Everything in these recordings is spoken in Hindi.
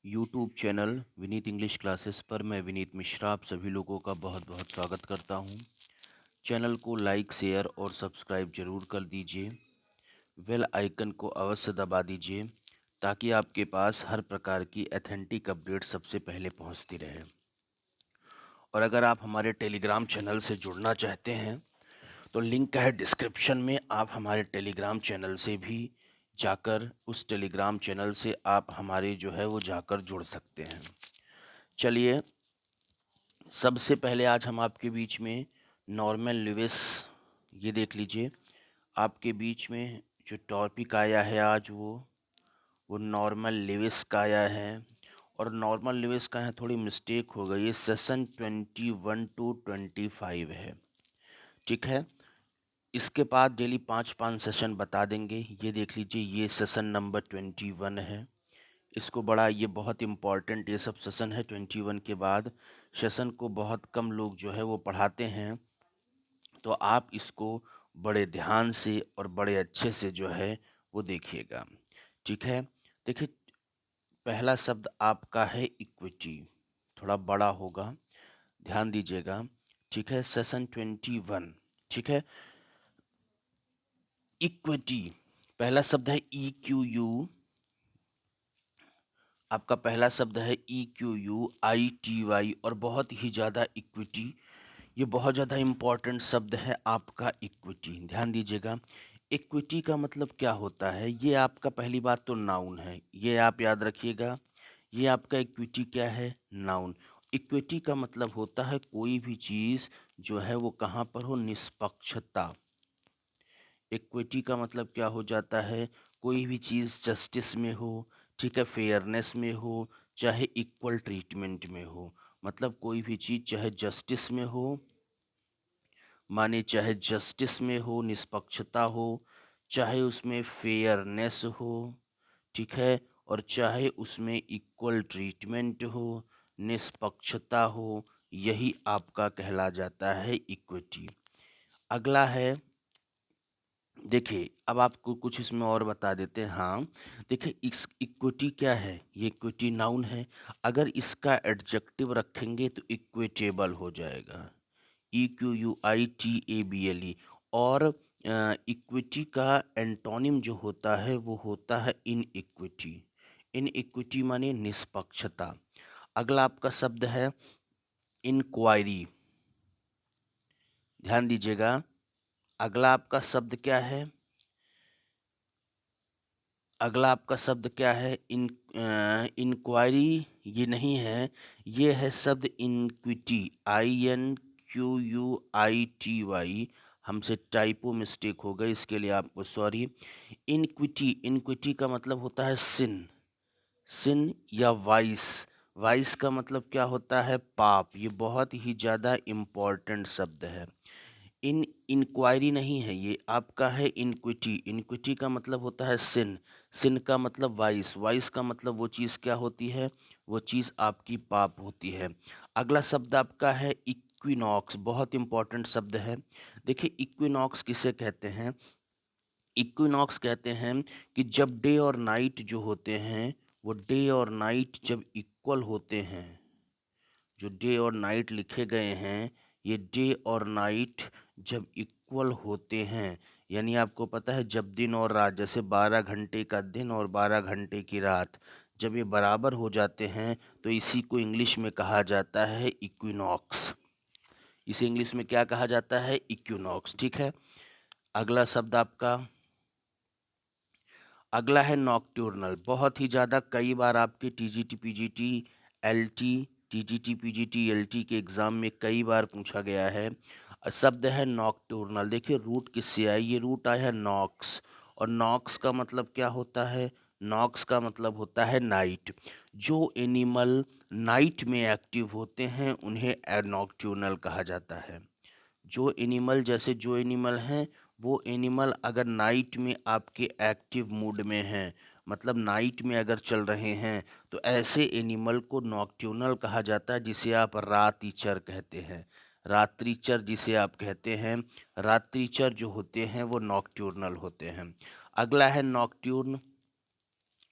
YouTube channel Vineet English classes पर मैं विनीत मिश्रा आप सभी लोगों का बहुत बहुत स्वागत करता हूं। चैनल को लाइक शेयर और सब्सक्राइब जरूर कर दीजिए। बेल आइकन को अवश्य दबा दीजिए ताकि आपके पास हर प्रकार की ऑथेंटिक अपडेट सबसे पहले पहुंचती रहे। और अगर आप हमारे टेलीग्राम चैनल से जुड़ना चाहते हैं तो लिंक है डिस्क्रिप्शन में। आप हमारे टेलीग्राम चैनल से भी जाकर उस टेलीग्राम चैनल से आप हमारे जो है वो जाकर जुड़ सकते हैं। चलिए, सबसे पहले आज हम आपके बीच में नॉर्मन लुइस, ये देख लीजिए, आपके बीच में जो टॉपिक आया है आज वो नॉर्मन लुइस का आया है। और नॉर्मन लुइस का है, थोड़ी मिस्टेक हो गई है, सेशन 21 to 25 है। ठीक है, इसके बाद डेली 5-5 सेशन बता देंगे। ये देख लीजिए, ये सेशन नंबर 21 है। इसको बड़ा, ये बहुत इम्पॉर्टेंट ये सब सेशन है। 21 के बाद सेशन को बहुत कम लोग जो है वो पढ़ाते हैं, तो आप इसको बड़े ध्यान से और बड़े अच्छे से जो है वो देखिएगा। ठीक है, देखिए, पहला शब्द आपका है इक्विटी, थोड़ा बड़ा होगा, ध्यान दीजिएगा। ठीक है, सेशन 21। ठीक है, इक्विटी, पहला शब्द है EQU। आपका पहला शब्द है EQUITY और बहुत ही ज़्यादा इक्विटी, ये बहुत ज़्यादा इम्पॉर्टेंट शब्द है आपका इक्विटी। ध्यान दीजिएगा, इक्विटी का मतलब क्या होता है। ये आपका पहली बात तो नाउन है, ये आप याद रखिएगा। ये आपका इक्विटी क्या है, नाउन। इक्विटी का मतलब होता है कोई भी चीज़ जो है वो कहाँ पर हो, निष्पक्षता। इक्विटी का मतलब क्या हो जाता है, कोई भी चीज़ जस्टिस में हो, ठीक है, फेयरनेस में हो, चाहे इक्वल ट्रीटमेंट में हो। मतलब कोई भी चीज़ चाहे जस्टिस में हो, माने चाहे जस्टिस में हो, निष्पक्षता हो, चाहे उसमें फेयरनेस हो, ठीक है, और चाहे उसमें इक्वल ट्रीटमेंट हो, निष्पक्षता हो, यही आपका कहला जाता है इक्विटी। अगला है, देखिए, अब आपको कुछ इसमें और बता देते हैं। हाँ, देखिए, इस इक्विटी क्या है, ये इक्विटी नाउन है। अगर इसका एडजेक्टिव रखेंगे तो इक्विटेबल हो जाएगा, EQUITABLE। और इक्विटी का एंटोनिम जो होता है वो होता है इनइक्विटी। इनइक्विटी माने निष्पक्षता। अगला आपका शब्द है इंक्वायरी, ध्यान दीजिएगा। अगला आपका शब्द क्या है, अगला आपका शब्द क्या है, इंक्वायरी ये नहीं है, ये है शब्द इनक्विटी, INQUITY। हमसे टाइपो मिस्टेक हो गई, इसके लिए आपको सॉरी। इनक्विटी, इनक्विटी का मतलब होता है सिन, सिन या वाइस। वाइस का मतलब क्या होता है, पाप। ये बहुत ही ज़्यादा इम्पॉर्टेंट शब्द है। इन इंक्वायरी नहीं है, ये आपका है इनक्विटी। इनक्विटी का मतलब होता है सिन, सिन का मतलब वाइस, वाइस का मतलब वो चीज़ क्या होती है, वो चीज़ आपकी पाप होती है। अगला शब्द आपका है इक्विनॉक्स, बहुत इंपॉर्टेंट शब्द है। देखिए, इक्विनॉक्स किसे कहते हैं, इक्विनॉक्स कहते हैं कि जब डे और नाइट जो होते हैं, वो डे और नाइट जब इक्वल होते हैं, जो डे और नाइट लिखे गए हैं, ये डे और नाइट जब इक्वल होते हैं, यानी आपको पता है जब दिन और रात, जैसे 12 घंटे का दिन और 12 घंटे की रात, जब ये बराबर हो जाते हैं तो इसी को इंग्लिश में कहा जाता है इक्विनॉक्स। इसे इंग्लिश में क्या कहा जाता है, इक्विनॉक्स। ठीक है, अगला शब्द आपका, अगला है नॉकट्यूर्नल। बहुत ही ज़्यादा कई बार आपके TGT PGT LT, TGT PGT LT के एग्ज़ाम में कई बार पूछा गया है। शब्द है नॉकट्यूर्नल। देखिए, रूट किससे आई, ये रूट आया है नॉक्स, और नॉक्स का मतलब क्या होता है, नॉक्स का मतलब होता है नाइट। जो एनिमल नाइट में एक्टिव होते हैं उन्हें नॉकट्यूर्नल कहा जाता है। जो एनिमल, जैसे जो एनिमल हैं, वो एनिमल अगर नाइट में आपके एक्टिव मूड में हैं, मतलब नाइट में अगर चल रहे हैं, तो ऐसे एनिमल को नॉकट्यूर्नल कहा जाता है, जिसे आप रात्रिचर कहते हैं। रात्रिचर जिसे आप कहते हैं, रात्रिचर जो होते हैं वो नॉकट्यूर्नल होते हैं। अगला है नॉकट्यूर्न,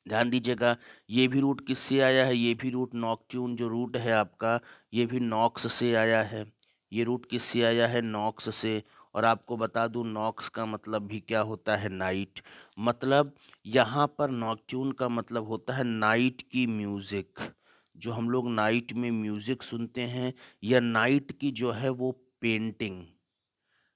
ध्यान दीजिएगा, ये भी रूट किससे आया है, ये भी रूट नॉकट्यून जो रूट है आपका, ये भी नॉक्स से आया है। ये रूट किससे आया है, नॉक्स से। और आपको बता दूं नॉक्स का मतलब भी क्या होता है, नाइट। मतलब यहाँ पर नॉकट्यून का मतलब होता है नाइट की म्यूज़िक। जो हम लोग नाइट में म्यूज़िक सुनते हैं, या नाइट की जो है वो पेंटिंग,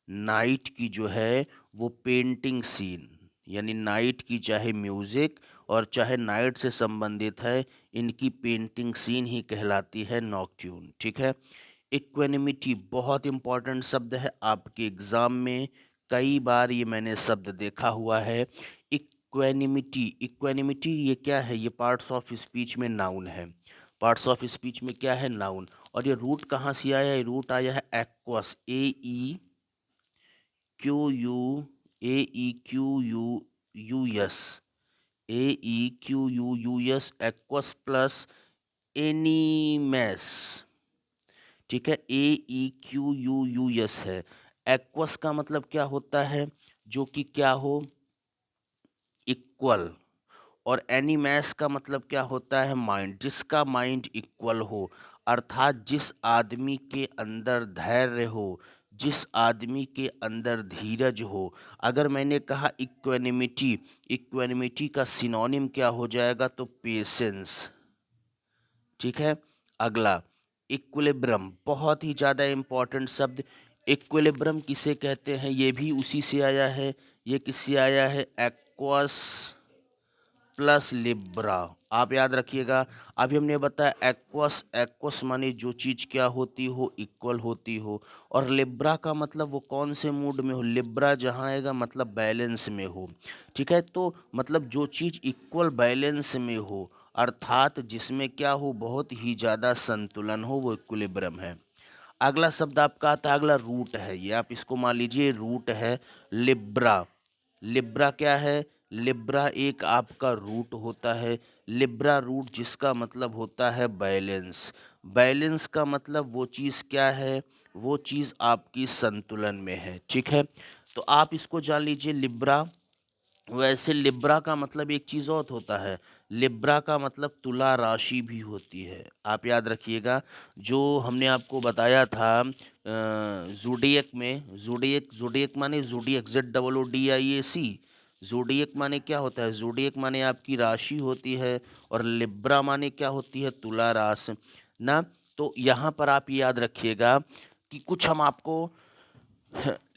नाइट की जो है वो पेंटिंग सीन, यानी नाइट की चाहे म्यूज़िक और चाहे नाइट से संबंधित है, इनकी पेंटिंग सीन ही कहलाती है नॉकट्यून। ठीक है। इक्वेनिमिटी बहुत इंपॉर्टेंट शब्द है आपके एग्ज़ाम में, कई बार ये मैंने शब्द देखा हुआ है। इक्वेनिमिटी, इक्वेनिमिटी ये क्या है, ये पार्ट्स ऑफ स्पीच में नाउन है। पार्ट्स ऑफ स्पीच में क्या है, नाउन। और ये रूट कहाँ से आया है, रूट आया है एक्वस, AEQUAEQUUS, AEQUUS, एक्वस प्लस एनीमेस। ठीक है, AEQUUS है। एक्वस का मतलब क्या होता है, जो कि क्या हो, इक्वल। और एनिमैस का मतलब क्या होता है, माइंड, जिसका माइंड इक्वल हो। अर्थात जिस आदमी के अंदर धैर्य हो, जिस आदमी के अंदर धीरज हो। अगर मैंने कहा इक्वेनिमिटी, इक्वेनिमिटी का सिनोनिम क्या हो जाएगा, तो पेशेंस। ठीक है। अगला इक्विलिब्रम, बहुत ही ज़्यादा इम्पोर्टेंट शब्द। इक्विलिब्रम किसे कहते हैं, ये भी उसी से आया है। ये किससे आया है, एक्वस प्लस लिब्रा। आप याद रखिएगा, अभी हमने बताया एक्वस, एक्वस माने जो चीज़ क्या होती हो, इक्वल होती हो। और लिब्रा का मतलब वो कौन से मूड में हो, लिब्रा जहाँ आएगा मतलब बैलेंस में हो। ठीक है, तो मतलब जो चीज़ इक्वल बैलेंस में हो, अर्थात जिसमें क्या हो, बहुत ही ज़्यादा संतुलन हो, वो इक्विलिब्रम है। अगला शब्द आपका आता है, अगला रूट है, ये आप इसको मान लीजिए रूट है, लिब्रा। लिब्रा क्या है, लिब्रा एक आपका रूट होता है। लिब्रा रूट जिसका मतलब होता है बैलेंस। बैलेंस का मतलब वो चीज़ क्या है, वो चीज़ आपकी संतुलन में है। ठीक है, तो आप इसको जान लीजिए लिब्रा। वैसे लिब्रा का मतलब एक चीज़ और होता है, लिब्रा का मतलब तुला राशि भी होती है। आप याद रखिएगा, जो हमने आपको बताया था ज़ोडिएक में, ज़ोडिएक, ज़ोडिएक माने ज़ोडिएक, ZOODIAC। ज़ोडिएक माने क्या होता है, ज़ोडिएक माने आपकी राशि होती है, और लिब्रा माने क्या होती है, तुला राशि ना। तो यहाँ पर आप याद रखिएगा कि कुछ हम आपको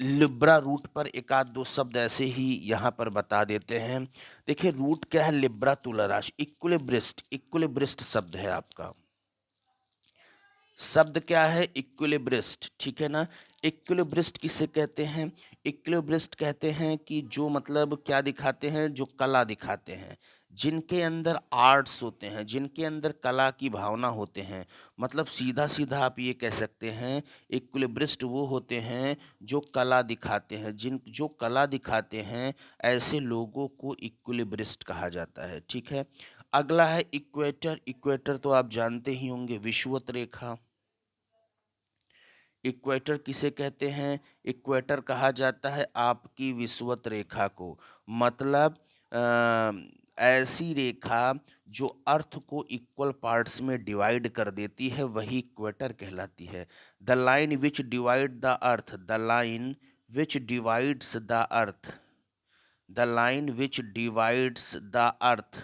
लिब्रा रूट पर एक आध दो शब्द ऐसे ही यहाँ पर बता देते हैं। देखिए रूट क्या है, लिब्रा तुला राशि। इक्विलिब्रिस्ट, इक्विलिब्रिस्ट शब्द है आपका, शब्द क्या है, इक्विलिब्रिस्ट। ठीक है ना। इक्विलिब्रिस्ट किसे कहते हैं, इक्विलिब्रिस्ट कहते हैं कि जो मतलब क्या दिखाते हैं, जो कला दिखाते हैं, जिनके अंदर आर्ट्स होते हैं, जिनके अंदर कला की भावना होते हैं। मतलब सीधा सीधा आप ये कह सकते हैं, इक्विलिब्रिस्ट वो होते हैं जो कला दिखाते हैं, जिन जो कला दिखाते हैं, ऐसे लोगों को इक्विलिब्रिस्ट कहा जाता है। ठीक है। अगला है इक्वेटर। इक्वेटर तो आप जानते ही होंगे, विषुवत रेखा। इक्वेटर किसे कहते हैं, इक्वेटर कहा जाता है आपकी विषुवत रेखा को। मतलब ऐसी रेखा जो अर्थ को इक्वल पार्ट्स में डिवाइड कर देती है, वही इक्वेटर कहलाती है। The line which divide the earth, the line which divides the earth, the line which divides the earth,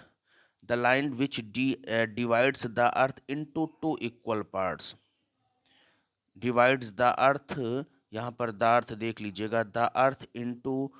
the line which divides the earth into two equal parts, divides the earth. यहाँ पर द अर्थ देख लीजिएगा, the earth into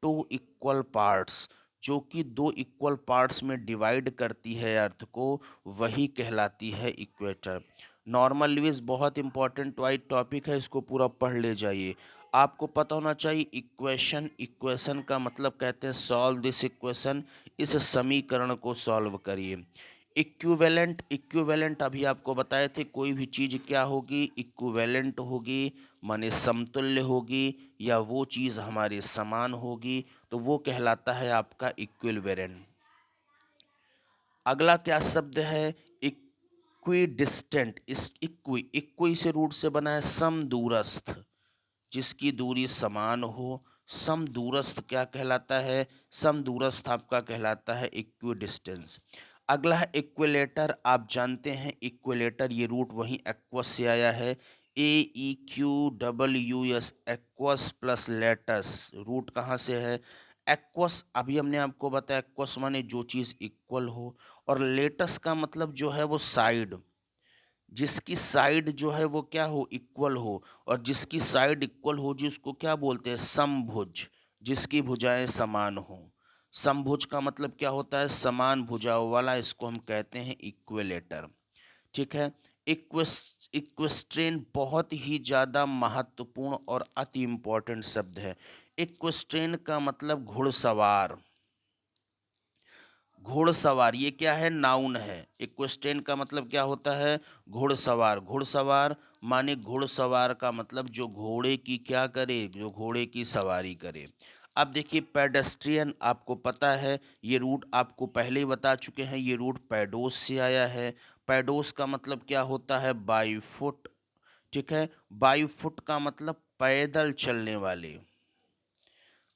two equal parts, जो कि दो इक्वल पार्ट्स में डिवाइड करती है अर्थ को, वही कहलाती है इक्वेटर। नॉर्मल लुईस बहुत इंपॉर्टेंट वाइट टॉपिक है, इसको पूरा पढ़ ले जाइए। आपको पता होना चाहिए इक्वेशन, इक्वेशन का मतलब कहते हैं सॉल्व दिस इक्वेशन, इस समीकरण को सॉल्व करिए। इक्विवेलेंट, इक्विवेलेंट अभी आपको बताए थे, कोई भी चीज़ क्या होगी, इक्विवेलेंट होगी, माने समतुल्य होगी, या वो चीज़ हमारे समान होगी, तो वो कहलाता है आपका इक्विवेलेंट। अगला क्या शब्द है, इक्वी डिस्टेंट। इस इक्वी, इक्वी से रूट से बना है सम दूरस्थ, जिसकी दूरी समान हो, समदूरस्थ क्या कहलाता है? समदूरस्थ आपका कहलाता है इक्विडिस्टेंस। अगला है इक्विलेटर। आप जानते हैं इक्विलेटर ये रूट वहीं एक्वस से आया है। AEQWS एक्वस प्लस लेटस रूट कहाँ से है? एक्वस। अभी हमने आपको बताया एक्वस माने जो चीज़ इक्वल हो, और लेटस का मतलब जो है वो साइड, जिसकी साइड जो है वो क्या हो? इक्वल हो। और जिसकी साइड इक्वल हो जी उसको क्या बोलते हैं? समभुज। जिसकी भुजाएं समान हो। समभुज का मतलब क्या होता है? समान भुजाओं वाला, इसको हम कहते हैं इक्विलेटर। ठीक है। इक्वेस्ट्रेन बहुत ही ज़्यादा महत्वपूर्ण और अति इम्पोर्टेंट शब्द है। इक्वेस्ट्रेन का मतलब घुड़सवार। घुड़सवार ये क्या है? नाउन है। इक्वेस्ट्रेन का मतलब क्या होता है? घुड़सवार। घुड़सवार माने घुड़सवार का मतलब जो घोड़े की क्या करे? जो घोड़े की सवारी करे। अब देखिए पेडेस्ट्रियन, आपको पता है ये रूट आपको पहले ही बता चुके हैं, ये रूट पैडोस से आया है। पैडोस का मतलब क्या होता है? By foot. ठीक है। बाई फुट का मतलब पैदल चलने वाले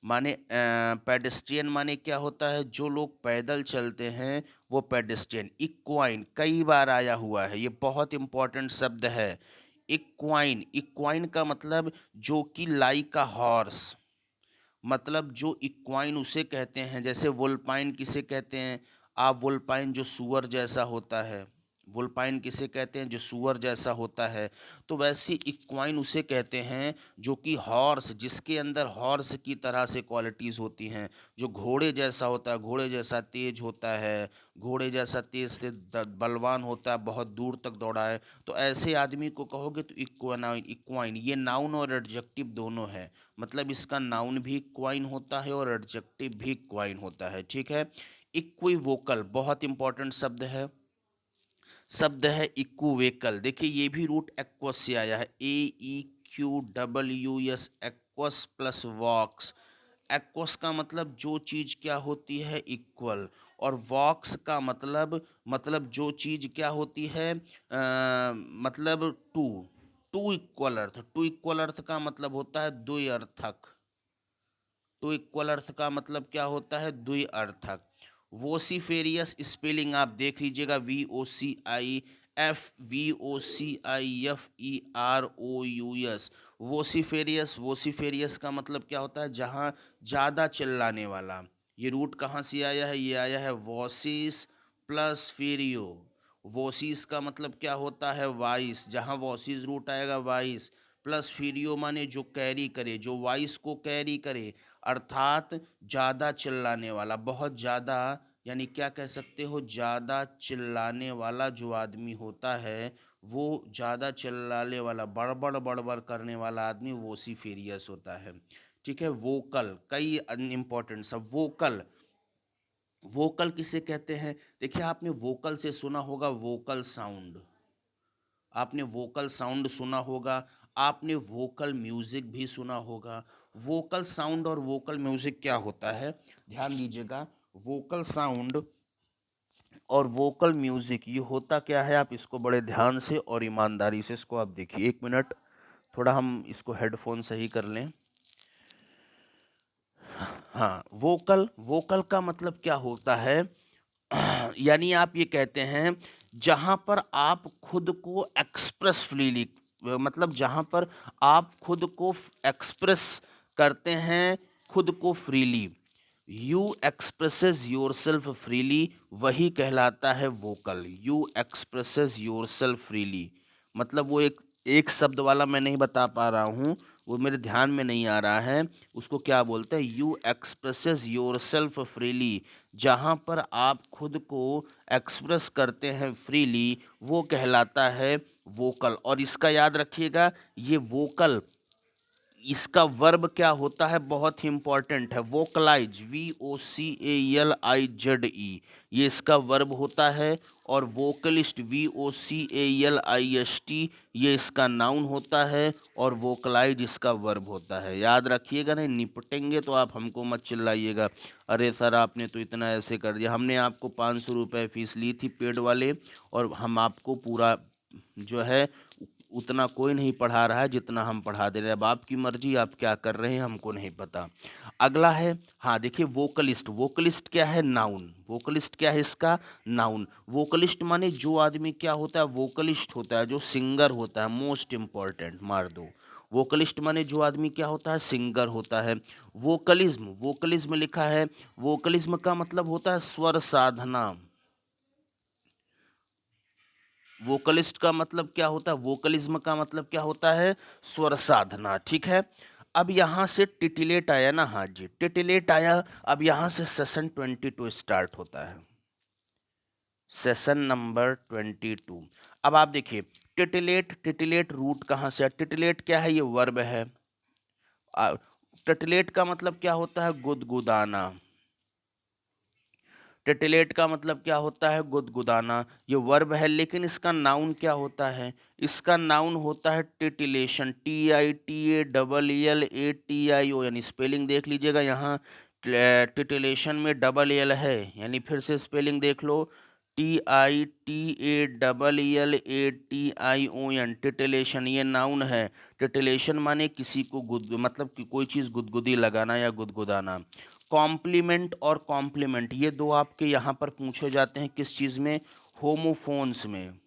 माने। पेडेस्ट्रियन माने क्या होता है? जो लोग पैदल चलते हैं वो पेडेस्ट्रियन। इक्वाइन कई बार आया हुआ है, ये बहुत इंपॉर्टेंट शब्द है। इक्वाइन, इक्वाइन का मतलब जो कि लाइक अ हॉर्स, मतलब जो इक्वाइन उसे कहते हैं। जैसे वुल्पाइन किसे कहते हैं? आप वुल्पाइन जो सुअर जैसा होता है, वुल्पाइन किसे कहते हैं? जो सुअर जैसा होता है। तो वैसे इक्वाइन उसे कहते हैं जो कि हॉर्स, जिसके अंदर हॉर्स की तरह से क्वालिटीज़ होती हैं, जो घोड़े जैसा होता है, घोड़े जैसा तेज होता है, घोड़े जैसा तेज से बलवान होता है, बहुत दूर तक दौड़ाए। तो ऐसे आदमी को कहोगे तो इक्वाइन। इक्वाइन ये नाउन और एडजेक्टिव दोनों है, मतलब इसका नाउन भी क्वाइन होता है और एडजेक्टिव भी क्वाइन होता है। ठीक है। इक्विवोकल बहुत इंपॉर्टेंट शब्द है, शब्द है इक्विवेकल। देखिए ये भी रूट एक्वस से आया है। AEQWS एक्वस प्लस वॉक्स। एक्वस का मतलब जो चीज़ क्या होती है? इक्वल। और वॉक्स का मतलब जो चीज़ क्या होती है? मतलब टू। टू इक्वल अर्थ। टू इक्वल अर्थ का मतलब होता है द्वि-अर्थक। टू इक्वल अर्थ का मतलब क्या होता है? द्वि-अर्थक। वोसीफेरियस स्पेलिंग आप देख लीजिएगा, VOCIFVOCIFEROUS। वोसीफेरियस, वोसीफेरियस का मतलब क्या होता है? जहाँ ज़्यादा चिल्लाने वाला। ये रूट कहाँ से आया है? ये आया है वॉसिस प्लस फेरियो। वोसिस का मतलब क्या होता है? वाइस। जहाँ वॉसिस रूट आएगा वाइस, प्लस फीरियो माने जो कैरी करे, जो वॉइस को कैरी करे, अर्थात ज़्यादा चिल्लाने वाला, बहुत ज़्यादा, यानी क्या कह सकते हो? ज़्यादा चिल्लाने वाला जो आदमी होता है, वो ज़्यादा चिल्लाने वाला, बड़बड़ बड़बड़ करने वाला आदमी वोसिफेरियस होता है। ठीक है। वोकल कई अनइम्पॉर्टेंट सब। वोकल, वोकल किसे कहते हैं? देखिए आपने वोकल से सुना होगा वोकल साउंड, आपने वोकल साउंड सुना होगा, आपने वोकल म्यूजिक भी सुना होगा। वोकल साउंड और वोकल म्यूजिक क्या होता है? ध्यान दीजिएगा। वोकल साउंड और वोकल म्यूजिक ये होता क्या है? आप इसको बड़े ध्यान से और ईमानदारी से इसको आप देखिए। एक मिनट, थोड़ा हम इसको हेडफोन सही कर लें। हाँ, वोकल, वोकल का मतलब क्या होता है? यानी आप ये कहते हैं जहाँ पर आप खुद को एक्सप्रेस फ्रीली, मतलब जहाँ पर आप खुद को एक्सप्रेस करते हैं, खुद को freely, you expresses your self freely, वही कहलाता है vocal. You expresses your self freely, मतलब वो एक एक शब्द वाला मैं नहीं बता पा रहा हूँ, वो मेरे ध्यान में नहीं आ रहा है। उसको क्या बोलते हैं? You expresses your self freely, जहाँ पर आप खुद को एक्सप्रेस करते हैं फ्रीली, वो कहलाता है वोकल। और इसका याद रखिएगा, ये वोकल, इसका वर्ब क्या होता है? बहुत ही इंपॉर्टेंट है। वोकलाइज, VOCALIZE, ये इसका वर्ब होता है। और वोकलिस्ट, VOCALIST, ये इसका नाउन होता है। और वोकलाइज इसका वर्ब होता है। याद रखिएगा, नहीं निपटेंगे तो आप हमको मत चिल्लाइएगा, अरे सर आपने तो इतना ऐसे कर दिया। हमने आपको 500 रुपये फीस ली थी पेड वाले, और हम आपको पूरा जो है उतना कोई नहीं पढ़ा रहा है जितना हम पढ़ा दे रहे हैं। अब आपकी मर्जी, आप क्या कर रहे हैं हमको नहीं पता। अगला है, हाँ देखिए, वोकलिस्ट। वोकलिस्ट क्या है? नाउन। वोकलिस्ट क्या है इसका? नाउन। वोकलिस्ट माने जो आदमी क्या होता है? वोकलिस्ट होता है, जो सिंगर होता है। मोस्ट इंपॉर्टेंट मार दो। वोकलिस्ट माने जो आदमी क्या होता है? सिंगर होता है। वोकलिज्म, वोकलिज्म लिखा है। वोकलिज्म का मतलब होता है स्वर साधना। वोकलिस्ट का मतलब क्या होता है? वोकलिज्म का मतलब क्या होता है? स्वर साधना। ठीक है। अब यहाँ से टिटिलेट आया ना, हाँ जी टिटिलेट आया। अब यहाँ से सेशन 22 स्टार्ट होता है, सेशन नंबर 22। अब आप देखिए, टिटिलेट, टिटिलेट रूट कहाँ से है? टिटिलेट क्या है? ये वर्ब है। टिटिलेट का मतलब क्या होता है? गुदगुदाना। टिटिलेट का मतलब क्या होता है? गुदगुदाना। ये वर्ब है, लेकिन इसका नाउन क्या होता है? इसका नाउन होता है टिटिलेशन। TITALLELATIO, यानी स्पेलिंग देख लीजिएगा यहाँ। टिटिलेशन में डबल एल है, यानी फिर से स्पेलिंग देख लो। TITALLELATION, टिटिलेशन ये नाउन है। टिटिलेशन माने किसी को गुद मतलब कि कोई चीज़ गुदगुदी लगाना या गुदगुदाना। कॉम्प्लीमेंट और कॉम्प्लीमेंट ये दो आपके यहाँ पर पूछे जाते हैं, किस चीज़ में? होमोफोन्स में।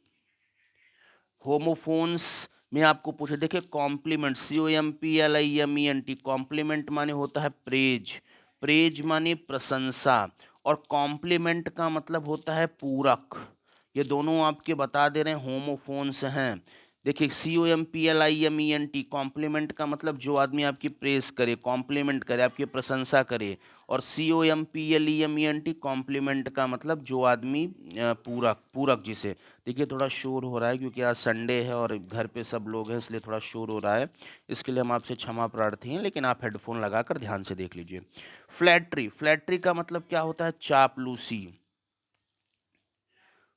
होमोफोन्स में आपको पूछे, देखिए कॉम्प्लीमेंट, COMPLIMENT, कॉम्प्लीमेंट माने होता है प्रेज। प्रेज माने प्रशंसा। और कॉम्प्लीमेंट का मतलब होता है पूरक। ये दोनों आपके बता दे रहे हैं, होमोफोन्स हैं। देखिए COMPLIMENT, कॉम्प्लीमेंट का मतलब जो आदमी आपकी प्रेस करे, कॉम्प्लीमेंट करे, आपकी प्रशंसा करे। और COMPLEMENT, कॉम्प्लीमेंट का मतलब जो आदमी पूरक, पूरक जिसे। देखिए थोड़ा शोर हो रहा है क्योंकि आज संडे है और घर पे सब लोग हैं, इसलिए थोड़ा शोर हो रहा है। इसके लिए हम आपसे क्षमा प्रार्थी हैं, लेकिन आप हेडफोन लगाकर ध्यान से देख लीजिए। फ्लैटरी, फ्लैटरी का मतलब क्या होता है? चापलूसी।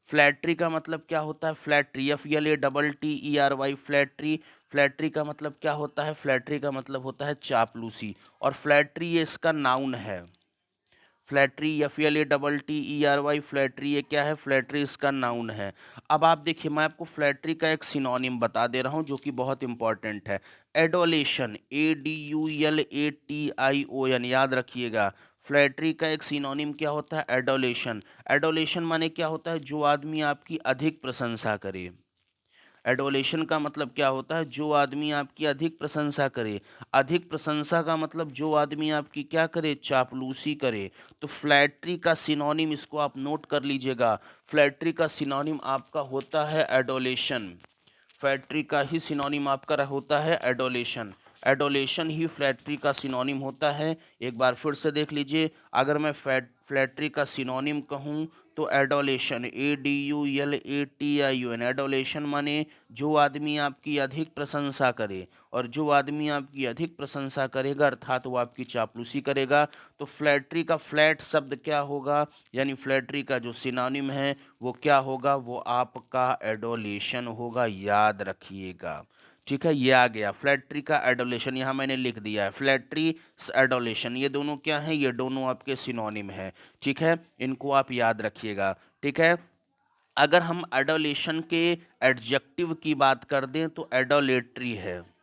फ्लैटरी का मतलब क्या होता है? Flattery, FLATTERY, flattery. फ्लैटरी का मतलब क्या होता है? फ्लैटरी का मतलब होता है चापलूसी। और फ्लैटरी ये इसका नाउन है। फ्लैटरी, FLATTERY, फ्लैटरी ये क्या है? फ्लैटरी इसका नाउन है। अब आप देखिए, मैं आपको फ्लैटरी का एक सिनोनिम बता दे रहा हूँ जो कि बहुत इंपॉर्टेंट है। एडोलेशन, ADULATION, याद रखिएगा। फ्लैटरी का एक सिनोनिम क्या होता है? एडोलेशन। एडोलेशन माने क्या होता है? जो आदमी आपकी अधिक प्रशंसा करे। एडोलेशन का मतलब क्या होता है? जो आदमी आपकी अधिक प्रशंसा करे। अधिक प्रशंसा का मतलब जो आदमी आपकी क्या करे? चापलूसी करे। तो फ्लैटरी का सिनोनिम, इसको आप नोट कर लीजिएगा। फ्लैटरी का सिनोनिम आपका होता है एडोलेशन। फ्लैटरी का ही सिनोनिम आपका होता है एडोलेशन। एडोलेशन ही फ्लैटरी का सिनोनिम होता है। एक बार फिर से देख लीजिए, अगर मैं फ्लैटरी का सिनोनिम कहूँ तो एडोलेशन, ADULATION, एडोलेशन माने जो आदमी आपकी अधिक प्रशंसा करे। और जो आदमी आपकी अधिक प्रशंसा करेगा अर्थात वो आपकी चापलूसी करेगा। तो फ्लैटरी का फ्लैट शब्द क्या होगा? यानी फ्लैटरी का जो सिनोनिम है वो क्या होगा? वो आपका एडोलेशन होगा, याद रखिएगा। ठीक है, ये आ गया फ्लैटरी का एडोलेशन, यहाँ मैंने लिख दिया है। फ्लैटरी, एडोलेशन, ये दोनों क्या हैं? ये दोनों आपके सिनोनिम है। ठीक है, इनको आप याद रखिएगा। ठीक है। अगर हम एडोलेशन के एडजेक्टिव की बात कर दें तो एडोलेट्री है।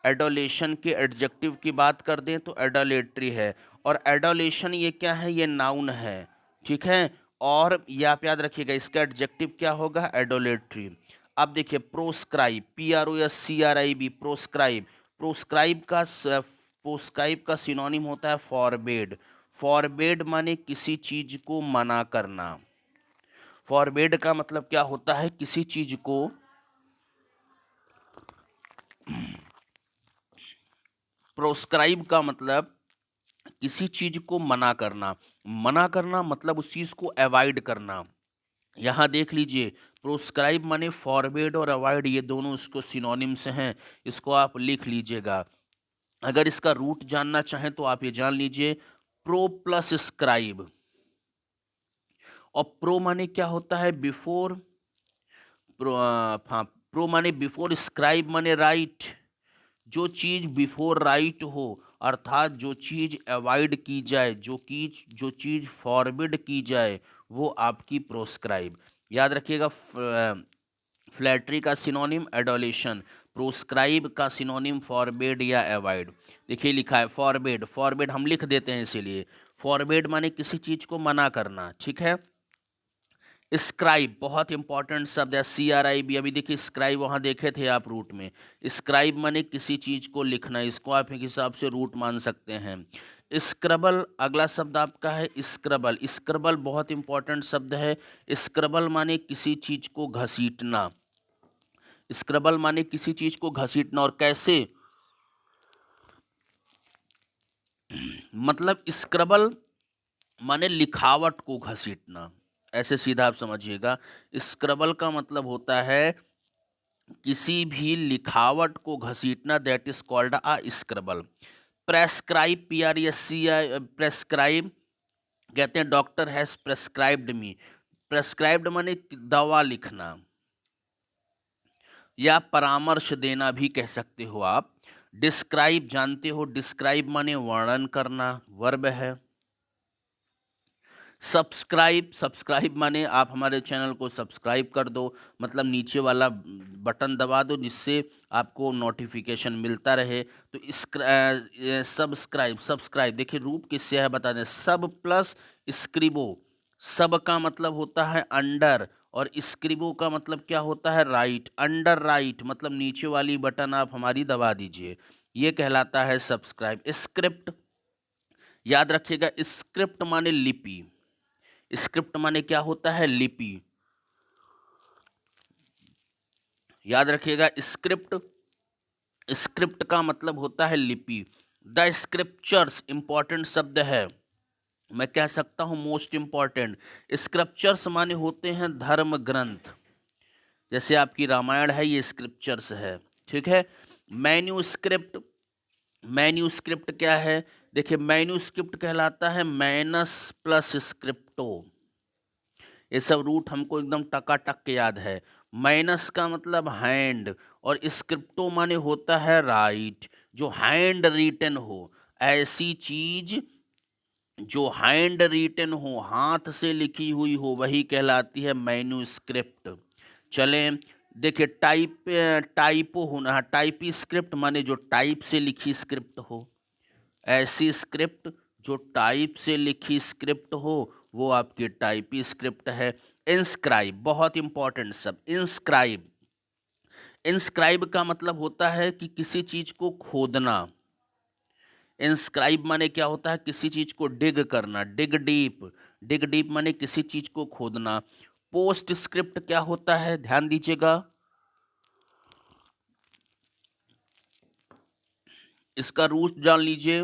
एडोलेशन के एडजेक्टिव की बात कर दें तो एडोलेट्री है। और एडोलेशन ये क्या है? ये नाउन है। ठीक है। और ये आप याद रखिएगा, इसका एडजेक्टिव क्या होगा? एडोलेट्री। अब देखिए प्रोस्क्राइब, PROSCRIB, प्रोस्क्राइब। प्रोस्क्राइब का सिनोनिम होता है फॉरबेड। फॉरबेड माने किसी चीज को मना करना। फॉरबेड का मतलब क्या होता है? किसी चीज को, प्रोस्क्राइब का मतलब किसी चीज को मना करना। मना करना मतलब उस चीज को अवॉइड करना। यहां देख लीजिए, प्रोस्क्राइब माने फॉरबिड और अवॉइड, ये दोनों इसको सिनोनिम्स हैं। इसको आप लिख लीजिएगा। अगर इसका रूट जानना चाहें तो आप ये जान लीजिए, प्रो प्लस स्क्राइब। और प्रो माने क्या होता है? बिफोर। प्रो, हाँ, प्रो माने बिफोर, स्क्राइब माने राइट। जो चीज बिफोर राइट हो, अर्थात जो चीज अवॉइड की जाए, जो चीज फॉरबिड की जाए, वो आपकी प्रोस्क्राइब। याद रखिएगा, फ्लैटरी का सिनोनिम एडोलेशन, प्रोस्क्राइब का सिनोनिम फॉरबिड या अवॉइड। देखिए लिखा है फॉरबिड, फॉरबिड हम लिख देते हैं इसीलिए, फॉरबिड माने किसी चीज को मना करना, ठीक है। स्क्राइब बहुत इंपॉर्टेंट शब्द है, CRIB, अभी देखिए स्क्राइब वहां देखे थे आप रूट में, स्क्राइब माने किसी चीज को लिखना, इसको आप एक हिसाब से रूट मान सकते हैं। स्क्रबल अगला शब्द आपका है स्क्रबल, स्क्रबल बहुत इंपॉर्टेंट शब्द है, स्क्रबल माने किसी चीज को घसीटना, स्क्रबल माने किसी चीज को घसीटना, और कैसे, मतलब स्क्रबल माने लिखावट को घसीटना, ऐसे सीधा आप समझिएगा। स्क्रबल का मतलब होता है किसी भी लिखावट को घसीटना, that is called a scribble. Prescribe, PRESC, prescribe कहते हैं doctor has prescribed me, prescribed माने दवा लिखना या परामर्श देना भी कह सकते हो आप। डिस्क्राइब जानते हो, डिस्क्राइब माने वर्णन करना, वर्ब है। सब्सक्राइब, सब्सक्राइब माने आप हमारे चैनल को सब्सक्राइब कर दो, मतलब नीचे वाला बटन दबा दो जिससे आपको नोटिफिकेशन मिलता रहे। तो सब्सक्राइब, सब्सक्राइब देखिए रूप किससे है बता दें, सब प्लस स्क्रिबो, सब का मतलब होता है अंडर, और स्क्रिबो का मतलब क्या होता है राइट, अंडर राइट मतलब नीचे वाली बटन आप हमारी दबा दीजिए, ये कहलाता है सब्सक्राइब। स्क्रिप्ट याद रखिएगा, स्क्रिप्ट माने लिपि, स्क्रिप्ट माने क्या होता है लिपि, याद रखिएगा स्क्रिप्ट, स्क्रिप्ट का मतलब होता है लिपि। द स्क्रिप्चर्स इंपॉर्टेंट शब्द है, मैं कह सकता हूं मोस्ट इंपॉर्टेंट। स्क्रिप्चर्स माने होते हैं धर्म ग्रंथ, जैसे आपकी रामायण है ये स्क्रिप्चर्स है, ठीक है। मैन्यूस्क्रिप्ट, मैन्यूस्क्रिप्ट क्या है, देखिए मैन्यूस्क्रिप्ट कहलाता है मैनस प्लस स्क्रिप्टो, ये सब रूट हमको एकदम टकाटक के याद है। माइनस का मतलब हैंड, और स्क्रिप्टो माने होता है राइट, जो हैंड रिटन हो, ऐसी चीज जो हैंड रिटन हो, हाथ से लिखी हुई हो, वही कहलाती है मैन्यूस्क्रिप्ट। चलें देखिए टाइप, टाइपो होना, टाइपी स्क्रिप्ट माने जो टाइप से लिखी स्क्रिप्ट हो, ऐसी स्क्रिप्ट जो टाइप से लिखी स्क्रिप्ट हो वो आपकी टाइपी स्क्रिप्ट है। इंस्क्राइब बहुत इंपॉर्टेंट सब, इंस्क्राइब, इंस्क्राइब का मतलब होता है कि किसी चीज को खोदना, इंस्क्राइब माने क्या होता है किसी चीज को डिग करना, डिग डीप, डिग डीप माने किसी चीज को खोदना। पोस्ट स्क्रिप्ट क्या होता है ध्यान दीजिएगा, इसका रूट जान लीजिए,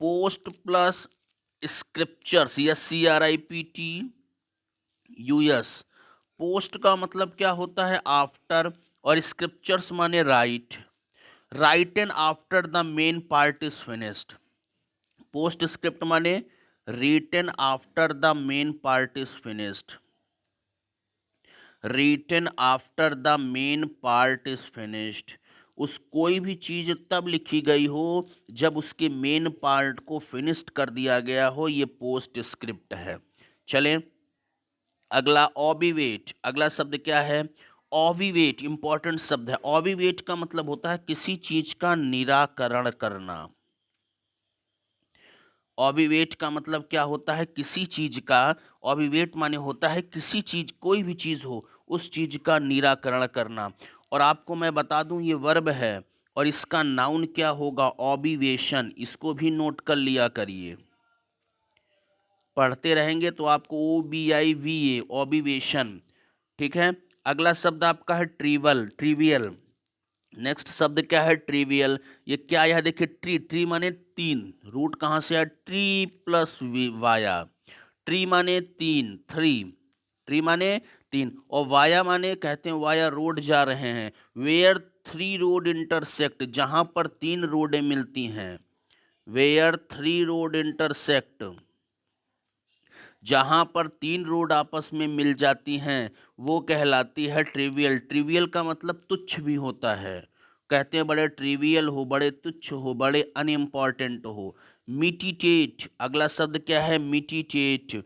पोस्ट प्लस स्क्रिप्चर्स, SCRIPTUS, पोस्ट का मतलब क्या होता है आफ्टर, और स्क्रिप्चर्स माने write, write and after the main part is finished. Post script माने written after the main part is finished, written after the main part is finished, उस कोई भी चीज तब लिखी गई हो जब उसके मेन पार्ट को फिनिश्ड कर दिया गया हो, ये पोस्ट स्क्रिप्ट है। चलें अगला ऑबिवेट, अगला शब्द क्या है ऑबिवेट, इंपॉर्टेंट शब्द है। ऑबिवेट का मतलब होता है किसी चीज का निराकरण करना, ऑबिवेट का मतलब क्या होता है किसी चीज का, ऑबिवेट माने होता है किसी चीज, कोई भी चीज हो उस चीज का निराकरण करना। और आपको मैं बता दूं ये वर्ब है, और इसका नाउन क्या होगा ऑबिवेशन, इसको भी नोट कर लिया करिए, पढ़ते रहेंगे तो आपको OBIVA ऑबिवेशन, ठीक है। अगला शब्द आपका है ट्रीवल, ट्रिवियल, नेक्स्ट शब्द क्या है ट्रिवियल, ये क्या है देखिए ट्री, ट्री माने तीन, रूट कहाँ से है ट्री प्लस वाया, ट्री माने तीन, थ्री, ट्री माने तीन, और वाया माने कहते हैं वाया रोड जा रहे हैं, वेयर थ्री रोड इंटरसेक्ट, जहां पर तीन रोडें मिलती हैं, वेयर थ्री रोड इंटरसेक्ट, जहां पर तीन रोड आपस में मिल जाती हैं वो कहलाती है ट्रिवियल। ट्रिवियल का मतलब तुच्छ भी होता है, कहते हैं बड़े ट्रिवियल हो, बड़े तुच्छ हो, बड़े अनइम्पॉर्टेंट हो। मिटिटेट, अगला शब्द क्या है मिटिटेट,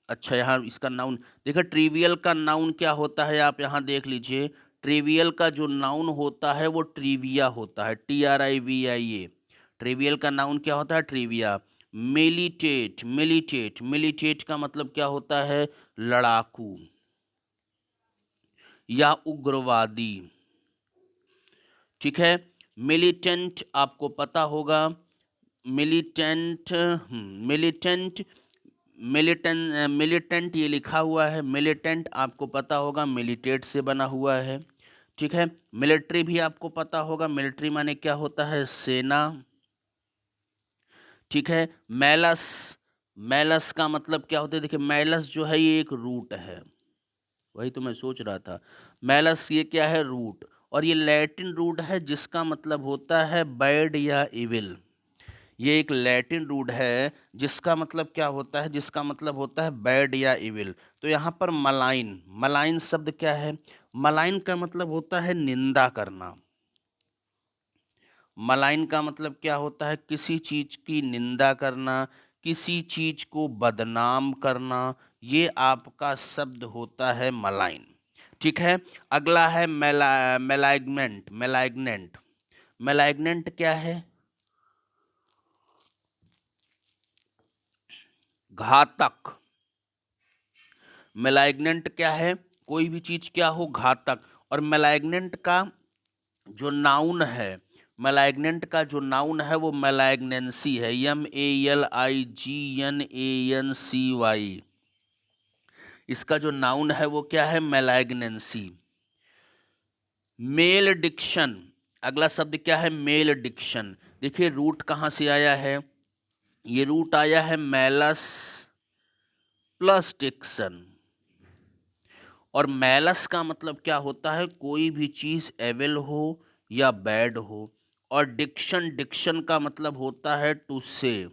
अच्छा, यहाँ इसका नाउन देखिए, ट्रिवियल का नाउन क्या होता है, आप यहाँ देख लीजिए। ट्रिवियल का जो नाउन होता है वो ट्रिविया होता है, TRIVIA। ट्रिवियल का नाउन क्या होता है, ट्रिविया। मिलिटेट, मिलिटेट, मिलिटेट का मतलब क्या होता है, लड़ाकू या उग्रवादी। ठीक है। मिलिटेंट आपको पता होगा, मिलिटेंट, मिलिटेंट, मिलिटेंट ये लिखा हुआ है, मिलिटेंट आपको पता होगा मिलिटेट से बना हुआ है। ठीक है। मिलिट्री भी आपको पता होगा, मिलिट्री माने क्या होता है, सेना। ठीक है। मैलस, मैलस का मतलब क्या होता है, देखिए मैलस जो है ये एक रूट है, वही तो मैं सोच रहा था। मैलस ये क्या है, रूट, और ये लैटिन रूट है जिसका मतलब होता है बैड या इविल। ये एक लैटिन रूट है जिसका मतलब क्या होता है, जिसका मतलब होता है बैड या इविल। तो यहाँ पर मलाइन, मलाइन शब्द क्या है, मलाइन का मतलब होता है निंदा करना। मलाइन का मतलब क्या होता है, किसी चीज की निंदा करना, किसी चीज को बदनाम करना, ये आपका शब्द होता है मलाइन। ठीक है। अगला है मेलाइग्नेंट, मेलाइग्नेंट। मेलाइग्नेंट क्या है, घातक। मेलाइग्नेंट क्या है, कोई भी चीज क्या हो, घातक। और मेलाइग्नेंट का जो नाउन है, मेलाइग्नेंट का जो नाउन है वो मेलाइग्नेंसी है, MALIGNANCY। इसका जो नाउन है वो क्या है, मेलाइग्नेंसी। मेल डिक्शन, अगला शब्द क्या है, मेल डिक्शन। देखिए रूट कहाँ से आया है, ये रूट आया है मैलस प्लस डिक्शन। और मैलस का मतलब क्या होता है, कोई भी चीज एविल हो या बैड हो। और डिक्शन, डिक्शन का मतलब होता है टू से।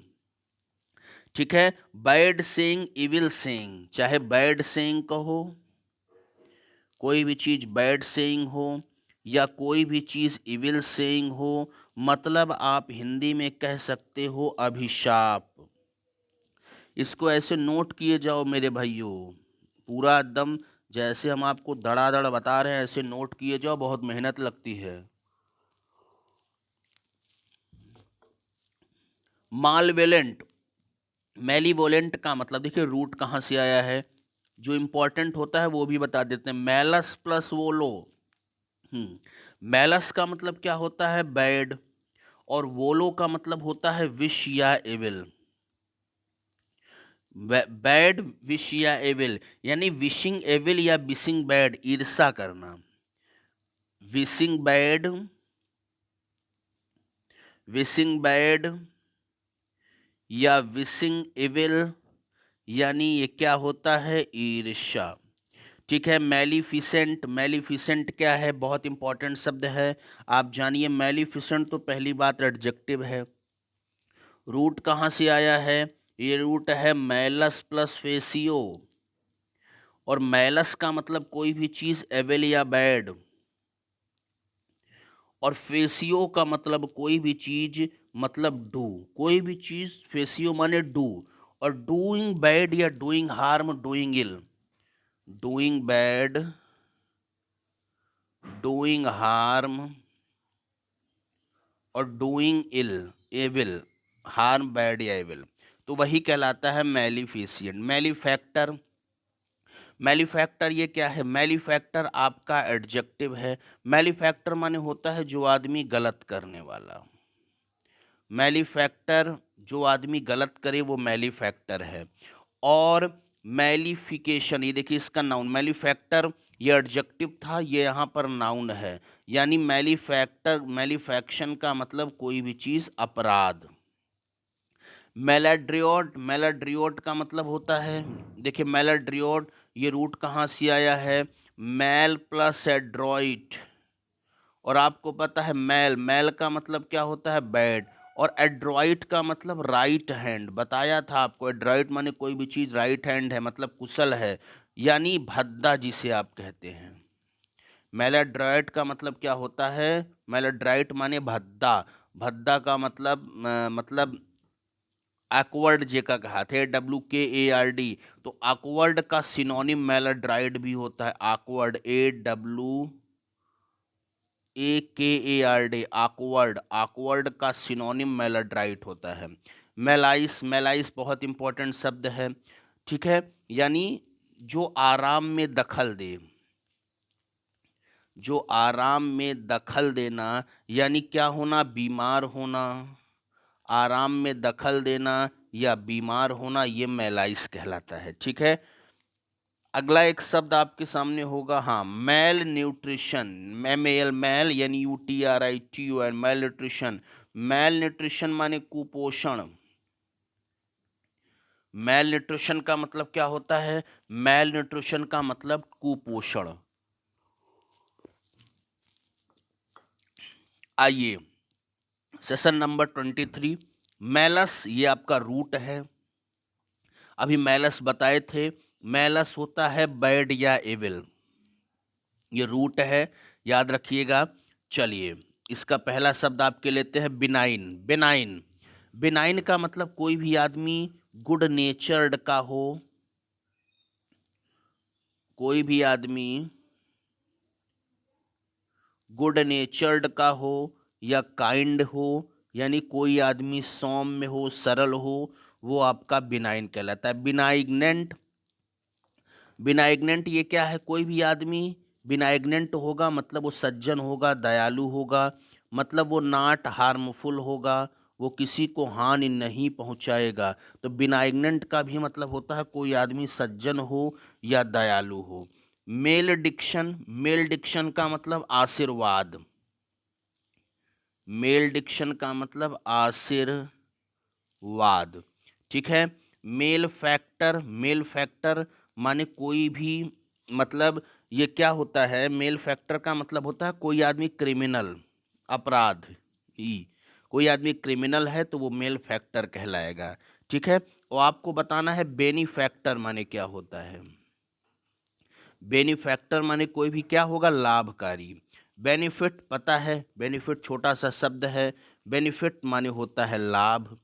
ठीक है। बैड सेइंग, इविल सेइंग, चाहे बैड सेइंग कहो, कोई भी चीज बैड सेइंग हो या कोई भी चीज इविल सेइंग हो, मतलब आप हिंदी में कह सकते हो अभिशाप। इसको ऐसे नोट किए जाओ मेरे भाइयों, पूरा एकदम जैसे हम आपको धड़ाधड़ बता रहे हैं ऐसे नोट किए जाओ, बहुत मेहनत लगती है। मालवेलेंट, मेलीवोलेंट का मतलब देखिए रूट कहाँ से आया है, जो इंपॉर्टेंट होता है वो भी बता देते हैं। Malleus plus वोलो। मैलस का मतलब क्या होता है, बैड। और वोलो का मतलब होता है विश या एविल। बैड, विश या एविल, यानी विशिंग एविल या विशिंग बैड, ईर्षा करना। विशिंग बैड, विशिंग बैड या विशिंग एविल, यानी ये क्या होता है, ईर्ष्या। ठीक है। मैलिफिसेंट, मैलिफिसेंट क्या है, बहुत इंपॉर्टेंट शब्द है, आप जानिए। मैलिफिसेंट तो पहली बात एडजेक्टिव है। रूट कहाँ से आया है, ये रूट है मैलस प्लस फेसियो। और मैलस का मतलब कोई भी चीज एविल या बैड। और फेसियो का मतलब कोई भी चीज, मतलब डू, कोई भी चीज, फेसियो माने डू। और डूइंग बैड या डूइंग हार्म, डूइंग इल, डूइंग बैड, डूइंग हार्म और डूइंग इल, एविल, हार्म, बैड या एविल, तो वही कहलाता है मैलिफिशियंट। मैलिफैक्टर, मैलिफैक्टर ये क्या है, मैलिफैक्टर आपका एडजेक्टिव है। मैलिफैक्टर माने होता है जो आदमी गलत करने वाला। मैलिफैक्टर, जो आदमी गलत करे वो मैलिफैक्टर है। और मैलिफिकेशन, ये देखिए इसका नाउन, मैलिफैक्टर ये एडजेक्टिव था, ये यहाँ पर नाउन है। यानी मैलिफैक्टर, मैलिफैक्शन का मतलब कोई भी चीज़ अपराध। मेलाड्रियोट, मेलाड्रियोट का मतलब होता है, देखिए मेलाड्रियोट ये रूट कहाँ से आया है, मैल प्लस एड्रॉइट। और आपको पता है मैल, मैल का मतलब क्या होता है, बैड। और एड्रॉइट का मतलब राइट हैंड, बताया था आपको। एड्रॉइट माने कोई भी चीज़ राइट हैंड है, मतलब कुशल है, यानी भद्दा जिसे आप कहते हैं। मैलाड्राइट का मतलब क्या होता है, मैलाड्राइट माने भद्दा। भद्दा का मतलब मतलब ऑकवर्ड जे का कहा थे WKARD, तो ऑकवर्ड का सिनोनिम मैलाड्राइड भी होता है, ऑकवर्ड AWAKARD, ऑकवर्ड, ऑकवर्ड का सिनोनिम मैलाड्राइट होता है। मेलाइस, मेलाइस बहुत इंपॉर्टेंट शब्द है, ठीक है, यानी जो आराम में दखल दे, जो आराम में दखल देना, यानी क्या होना, बीमार होना, आराम में दखल देना या बीमार होना, ये मेलाइस कहलाता है, ठीक है। अगला एक शब्द आपके सामने होगा, हाँ, मेल न्यूट्रिशन, MAL, मेल यानी UTRITUN, mail nutrition. Mail nutrition माने कुपोषण। मेल न्यूट्रिशन का मतलब क्या होता है? मेल न्यूट्रिशन का मतलब कुपोषण। आइए सेशन नंबर 23, मेलस, ये आपका रूट है। अभी मेलस बताए थे, मेलस होता है बैड या एविल, ये रूट है, याद रखिएगा। चलिए इसका पहला शब्द आपके लेते हैं, बिनाइन। बिनाइन, बिनाइन का मतलब कोई भी आदमी गुड नेचर्ड का हो, कोई भी आदमी गुड नेचर्ड का हो या काइंड हो, यानी कोई आदमी सौम्य हो, सरल हो, वो आपका बिनाइन कहलाता है। बिनाइग्नेंट, बिनाइग्नेंट ये क्या है? कोई भी आदमी बिनाइग्नेंट होगा मतलब वो सज्जन होगा, दयालु होगा, मतलब वो नॉट हार्मफुल होगा, वो किसी को हानि नहीं पहुंचाएगा। तो बिनाइग्नेंट का भी मतलब होता है कोई आदमी सज्जन हो या दयालु हो। मेल डिक्शन, मेल डिक्शन का मतलब आशीर्वाद, मेल डिक्शन का मतलब आशीर्वाद, ठीक है। मेल फैक्टर, मेल फैक्टर माने कोई भी, मतलब ये क्या होता है, मेल फैक्टर का मतलब होता है कोई आदमी क्रिमिनल, अपराध ही, कोई आदमी क्रिमिनल है तो वो मेल फैक्टर कहलाएगा, ठीक है। और आपको बताना है बेनिफैक्टर माने क्या होता है। बेनिफैक्टर माने कोई भी क्या होगा, लाभकारी। बेनिफिट पता है, बेनिफिट छोटा सा शब्द है, बेनिफिट माने होता है लाभ।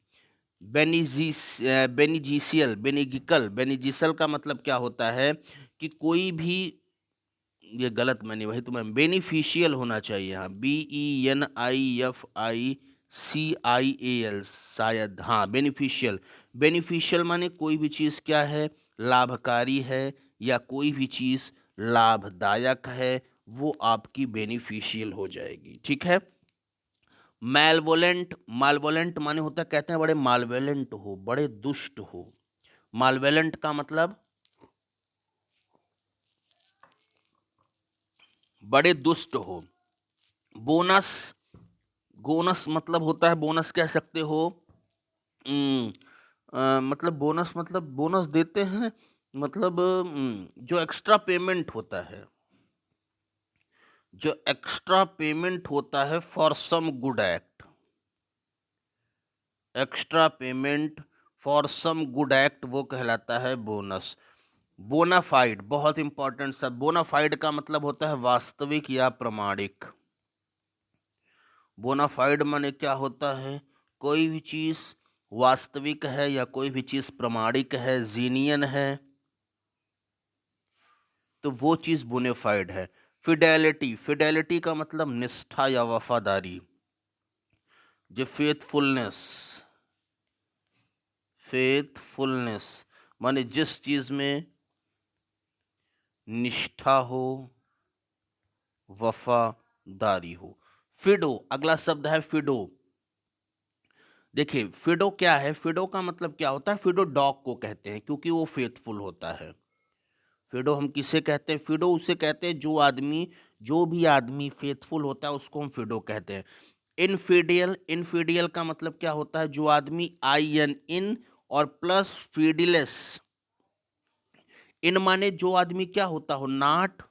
बेनिजिशियल, बेनिजिकल, बेनिजिसल का मतलब क्या होता है कि कोई भी, ये गलत मैंने वही तो मैं, बेनिफिशियल होना चाहिए, हाँ, BENIFICIAL शायद, हाँ, बेनिफिशियल। बेनिफिशियल माने कोई भी चीज़ क्या है, लाभकारी है, या कोई भी चीज़ लाभदायक है, वो आपकी बेनिफिशियल हो जाएगी, ठीक है। मालवोलेंट, मालवोलेंट माने होता है, कहते हैं बड़े मालवेलेंट हो, बड़े दुष्ट हो। मालवेलेंट का मतलब बड़े दुष्ट हो। बोनस, बोनस मतलब होता है, बोनस कह सकते हो, उम, मतलब बोनस, मतलब बोनस देते हैं, मतलब जो एक्स्ट्रा पेमेंट होता है, जो एक्स्ट्रा पेमेंट होता है for some good act, extra payment for some good act, वो कहलाता है बोनस। बोनाफाइड बहुत इंपॉर्टेंट सब, बोनाफाइड का मतलब होता है वास्तविक या प्रमाणिक। बोनाफाइड माने क्या होता है, कोई भी चीज़ वास्तविक है या कोई भी चीज़ प्रमाणिक है, जीनियन है, तो वो चीज़ बोनाफाइड है। फिडेलिटी, फिडेलिटी का मतलब निष्ठा या वफादारी, जो फेथफुलनेस, फेथफुलनेस माने जिस चीज़ में निष्ठा हो, वफादारी हो। फिडो, अगला शब्द है फिडो। देखिए फिडो क्या है, फिडो का मतलब क्या होता है, फिडो डॉग को कहते हैं क्योंकि वो फेथफुल होता है। फिडो हम किसे कहते हैं, फिडो उसे कहते हैं जो आदमी, जो भी आदमी फेथफुल होता है उसको हम फिडो कहते हैं। इनफिडियल, इनफिडियल का मतलब क्या होता है, जो आदमी इन और प्लस फीडिलेस, इन माने जो आदमी क्या होता हो, नॉट,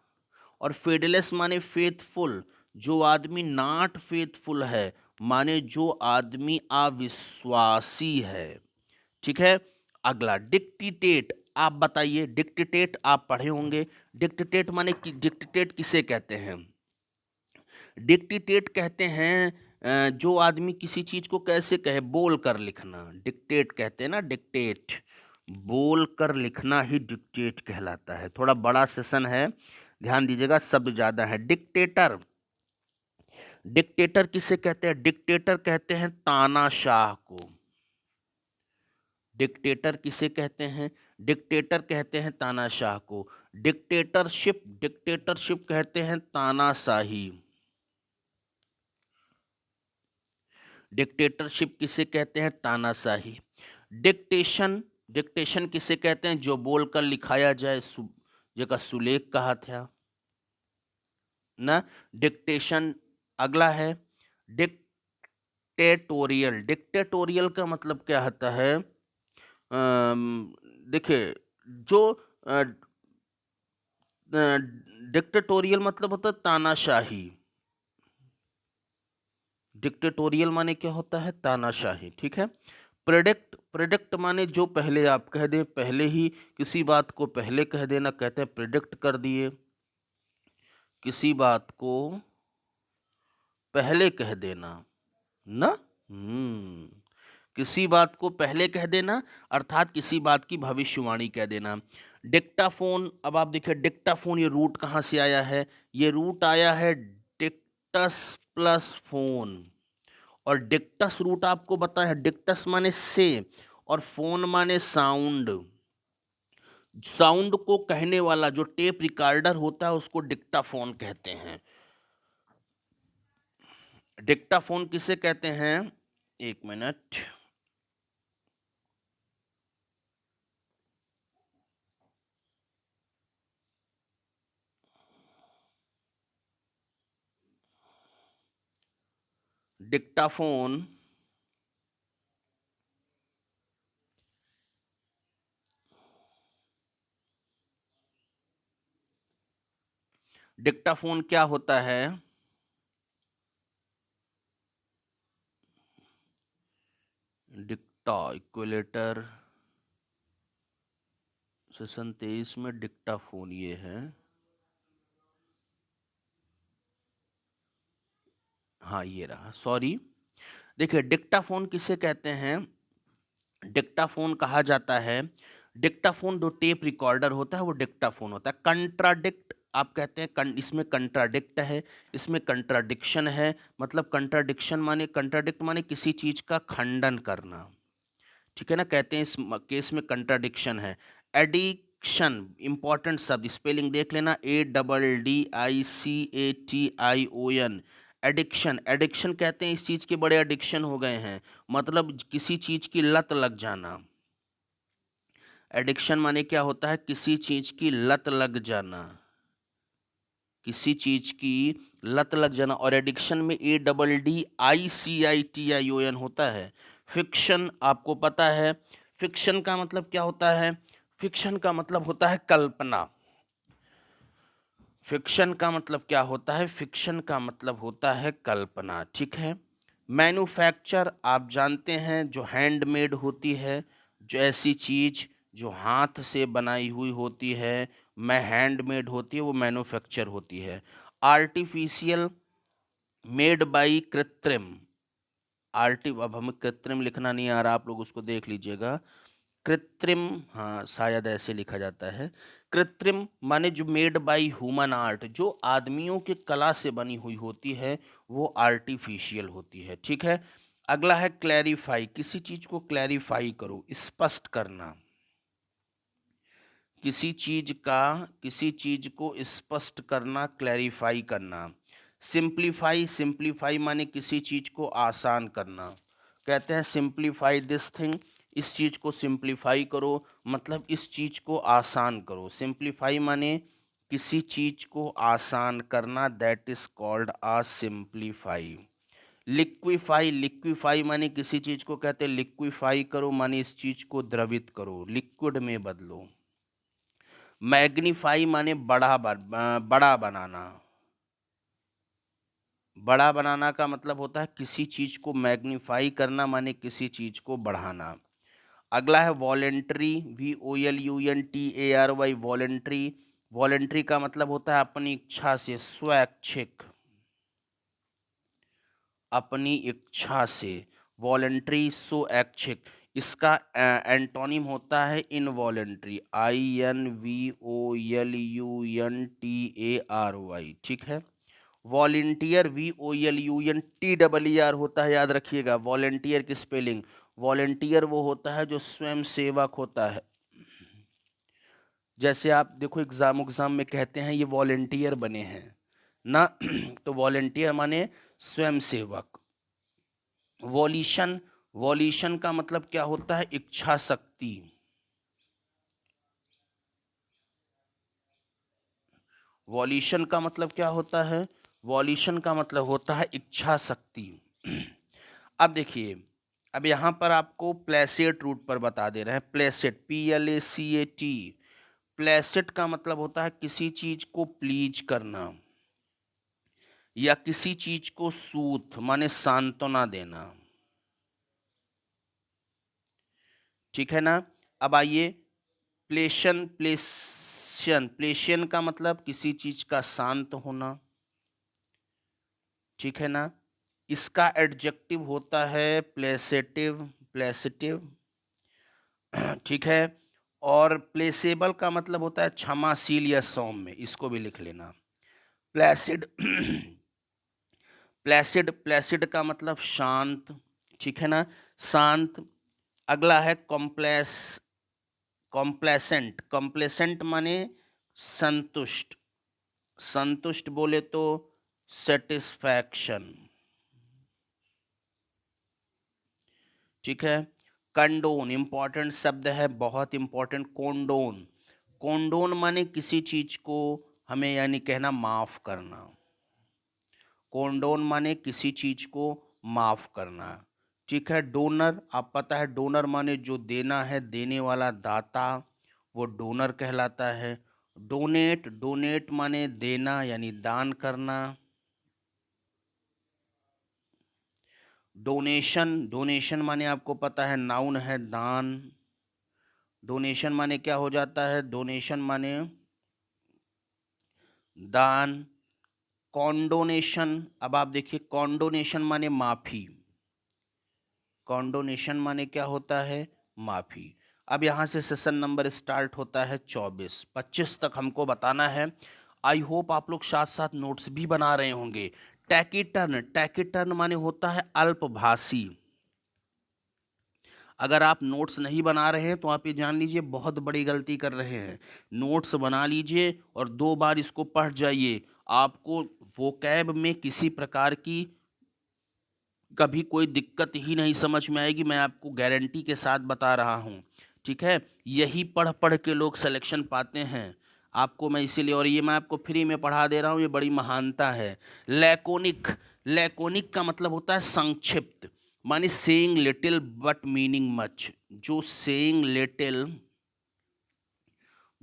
और फेडलेस माने फेथफुल, जो आदमी नॉट फेथफुल है, माने जो आदमी अविश्वासी है, ठीक है। अगला डिक्टेट, आप बताइए, डिक्टेट आप पढ़े होंगे, डिक्टेट माने डिक्टेट किसे कहते हैं, डिक्टेट कहते हैं जो आदमी किसी चीज को कैसे कहे, बोल कर लिखना, डिक्टेट कहते हैं ना, डिक्टेट, बोल कर लिखना ही डिक्टेट कहलाता है। थोड़ा बड़ा सेशन है, ध्यान दीजिएगा, शब्द ज्यादा है। डिक्टेटर, डिक्टेटर किसे कहते हैं? डिक्टेटर कहते हैं तानाशाह को। डिक्टेटर किसे कहते हैं? डिक्टेटर कहते हैं तानाशाह को। डिक्टेटरशिप, डिक्टेटरशिप कहते हैं तानाशाही। डिक्टेटरशिप किसे कहते हैं? तानाशाही। डिक्टेशन, डिक्टेशन किसे कहते हैं? जो बोलकर लिखाया जाए, जेका सुलेख कहा था ना, डिक्टेशन। अगला है डिक्टेटोरियल। डिक्टेटोरियल का मतलब क्या होता है? देखिए, जो डिक्टेटोरियल मतलब होता है तानाशाही। डिक्टेटोरियल माने क्या होता है? तानाशाही, ठीक है। प्रेडिक्ट, प्रेडिक्ट माने जो पहले आप कह दें, पहले ही किसी बात को पहले कह देना, कहते हैं प्रेडिक्ट कर दिए, किसी बात को पहले कह देना ना। किसी बात को पहले कह देना, अर्थात किसी बात की भविष्यवाणी कह देना। डिक्टाफोन, अब आप देखिए डिक्टाफोन, ये रूट कहाँ से आया है? ये रूट आया है डिक्टस प्लस फोन, और डिक्टस रूट आपको पता है, डिक्टस माने से और फोन माने साउंड। साउंड को कहने वाला जो टेप रिकॉर्डर होता है उसको डिक्टाफोन कहते हैं। डिक्टाफोन किसे कहते हैं? एक मिनट, डिक्टाफोन, डिक्टाफोन क्या होता है? डिक्टा इक्विलेटर, सेशन 23 में डिक्टाफोन ये है। हाँ ये रहा, सॉरी। देखिए डिक्टाफोन किसे कहते हैं? डिक्टाफोन कहा जाता है, डिक्टाफोन जो टेप रिकॉर्डर होता है वो डिक्टाफोन होता है। कंट्राडिक्ट आप कहते हैं, इसमें कंट्राडिक्ट है, इसमें कंट्राडिक्शन है। मतलब कंट्राडिक्शन माने, कंट्राडिक्ट माने किसी चीज का खंडन करना, ठीक है ना, कहते हैं इस केस में कंट्राडिक्शन है। एडिक्शन, इंपॉर्टेंट शब्द, स्पेलिंग देख लेना, ADDICATION। एडिक्शन, एडिक्शन कहते हैं इस चीज के बड़े एडिक्शन हो गए हैं, मतलब किसी चीज की लत लग जाना। एडिक्शन माने क्या होता है? किसी चीज की लत लग जाना, किसी चीज की लत लग जाना। और एडिक्शन में ADDICITION होता है। फिक्शन आपको पता है, फिक्शन का मतलब क्या होता है? फिक्शन का मतलब होता है कल्पना। फिक्शन का मतलब क्या होता है? फिक्शन का मतलब होता है कल्पना, ठीक है। मैन्युफैक्चर आप जानते हैं, जो हैंडमेड होती है, जो ऐसी चीज जो हाथ से बनाई हुई होती है, मैं हैंडमेड होती है, वो मैन्युफैक्चर होती है। आर्टिफिशियल, मेड बाई, कृत्रिम। अब हमें कृत्रिम लिखना नहीं आ रहा, आप लोग उसको देख लीजिएगा। कृत्रिम, हाँ शायद ऐसे लिखा जाता है। कृत्रिम माने जो मेड बाय ह्यूमन आर्ट, जो आदमियों की कला से बनी हुई होती है, वो आर्टिफिशियल होती है, ठीक है। अगला है क्लैरिफाई, किसी चीज को क्लैरिफाई करो, स्पष्ट करना। किसी चीज का, किसी चीज को स्पष्ट करना, क्लैरिफाई करना। सिंप्लीफाई, सिंप्लीफाई माने किसी चीज को आसान करना, कहते हैं सिंप्लीफाई दिस थिंग, इस चीज को सिंप्लीफाई करो, मतलब इस चीज को आसान करो। सिंप्लीफाई माने किसी चीज को आसान करना, that is called a simplify. Liquefy, liquefy माने किसी चीज को कहते हैं लिक्विफाई करो, माने इस चीज को द्रवित करो, लिक्विड में बदलो। मैग्नीफाई माने बड़ा बनाना। बड़ा बनाना का मतलब होता है किसी चीज को मैग्नीफाई करना, माने किसी चीज को बढ़ाना। अगला है वॉलेंट्री, VOLUNTARY, वॉलेंट्री। वॉलेंट्री का मतलब होता है अपनी इच्छा से, स्वैच्छिक। अपनी इच्छा से, वॉलेंट्री सो ऐच्छिक। इसका एंटोनिम होता है इनवॉलेंट्री, INVOLUNTARY, ठीक है। वॉलेंटियर VOLUNTER होता है, याद रखिएगा। वॉलेंटियर की स्पेलिंग, वॉलेंटियर वो होता है जो स्वयं सेवक होता है। जैसे आप देखो एग्जाम में कहते हैं ये वॉलेंटियर बने हैं ना तो वॉलेंटियर माने स्वयं सेवक। वॉल्यूशन, वॉल्यूशन का मतलब क्या होता है? इच्छा शक्ति। वॉल्यूशन का मतलब क्या होता है? वॉल्यूशन का मतलब होता है इच्छा शक्ति। अब देखिए, अब यहाँ पर आपको प्लेसेट रूट पर बता दे रहे हैं। प्लेसेट, PLACAT। प्लेसेट का मतलब होता है किसी चीज को प्लीज करना या किसी चीज को सूथ माने सांत्वना देना, ठीक है ना। अब आइए, प्लेशन, प्लेशियन का मतलब किसी चीज का शांत होना, ठीक है ना। इसका एडजेक्टिव होता है प्लेसेटिव, प्लेसेटिव, ठीक है। और प्लेसेबल का मतलब होता है क्षमाशील या सौम्य, इसको भी लिख लेना। प्लेसिड प्लेसिड, प्लेसिड का मतलब शांत, ठीक है ना, शांत। अगला है कॉम्प्लेस, कॉम्प्लेसेंट, कॉम्प्लेसेंट माने संतुष्ट, संतुष्ट बोले तो सेटिस्फैक्शन, ठीक है। कंडोन, इंपॉर्टेंट शब्द है, बहुत इंपॉर्टेंट। कोंडोन, कोंडोन माने किसी चीज को हमें यानी कहना माफ करना। कोंडोन माने किसी चीज को माफ करना, ठीक है। डोनर, आप पता है डोनर माने जो देना है, देने वाला, दाता, वो डोनर कहलाता है। डोनेट, डोनेट माने देना यानी दान करना। डोनेशन, डोनेशन माने आपको पता है नाउन है, दान। डोनेशन माने क्या हो जाता है? डोनेशन माने दान। कॉन्डोनेशन, अब आप देखिए कॉन्डोनेशन माने माफी, कॉन्डोनेशन माने क्या होता है? माफी। अब यहाँ से सेशन नंबर स्टार्ट होता है 24, 25 तक हमको बताना है। आई होप आप लोग साथ साथ नोट्स भी बना रहे होंगे। टैकिटर्न, टैकिटर्न माने होता है अल्पभाषी। अगर आप नोट्स नहीं बना रहे हैं तो आप ये जान लीजिए बहुत बड़ी गलती कर रहे हैं। नोट्स बना लीजिए और 2 बार इसको पढ़ जाइए। आपको वोकैब में किसी प्रकार की कभी कोई दिक्कत ही नहीं समझ में आएगी, मैं आपको गारंटी के साथ बता रहा हूँ, ठीक है। यही पढ़ पढ़ के लोग सिलेक्शन पाते हैं। आपको मैं इसीलिए, और ये मैं आपको फ्री में पढ़ा दे रहा हूँ, ये बड़ी महानता है। लैकोनिक, लैकोनिक का मतलब होता है संक्षिप्त, माने saying little but meaning much. जो saying little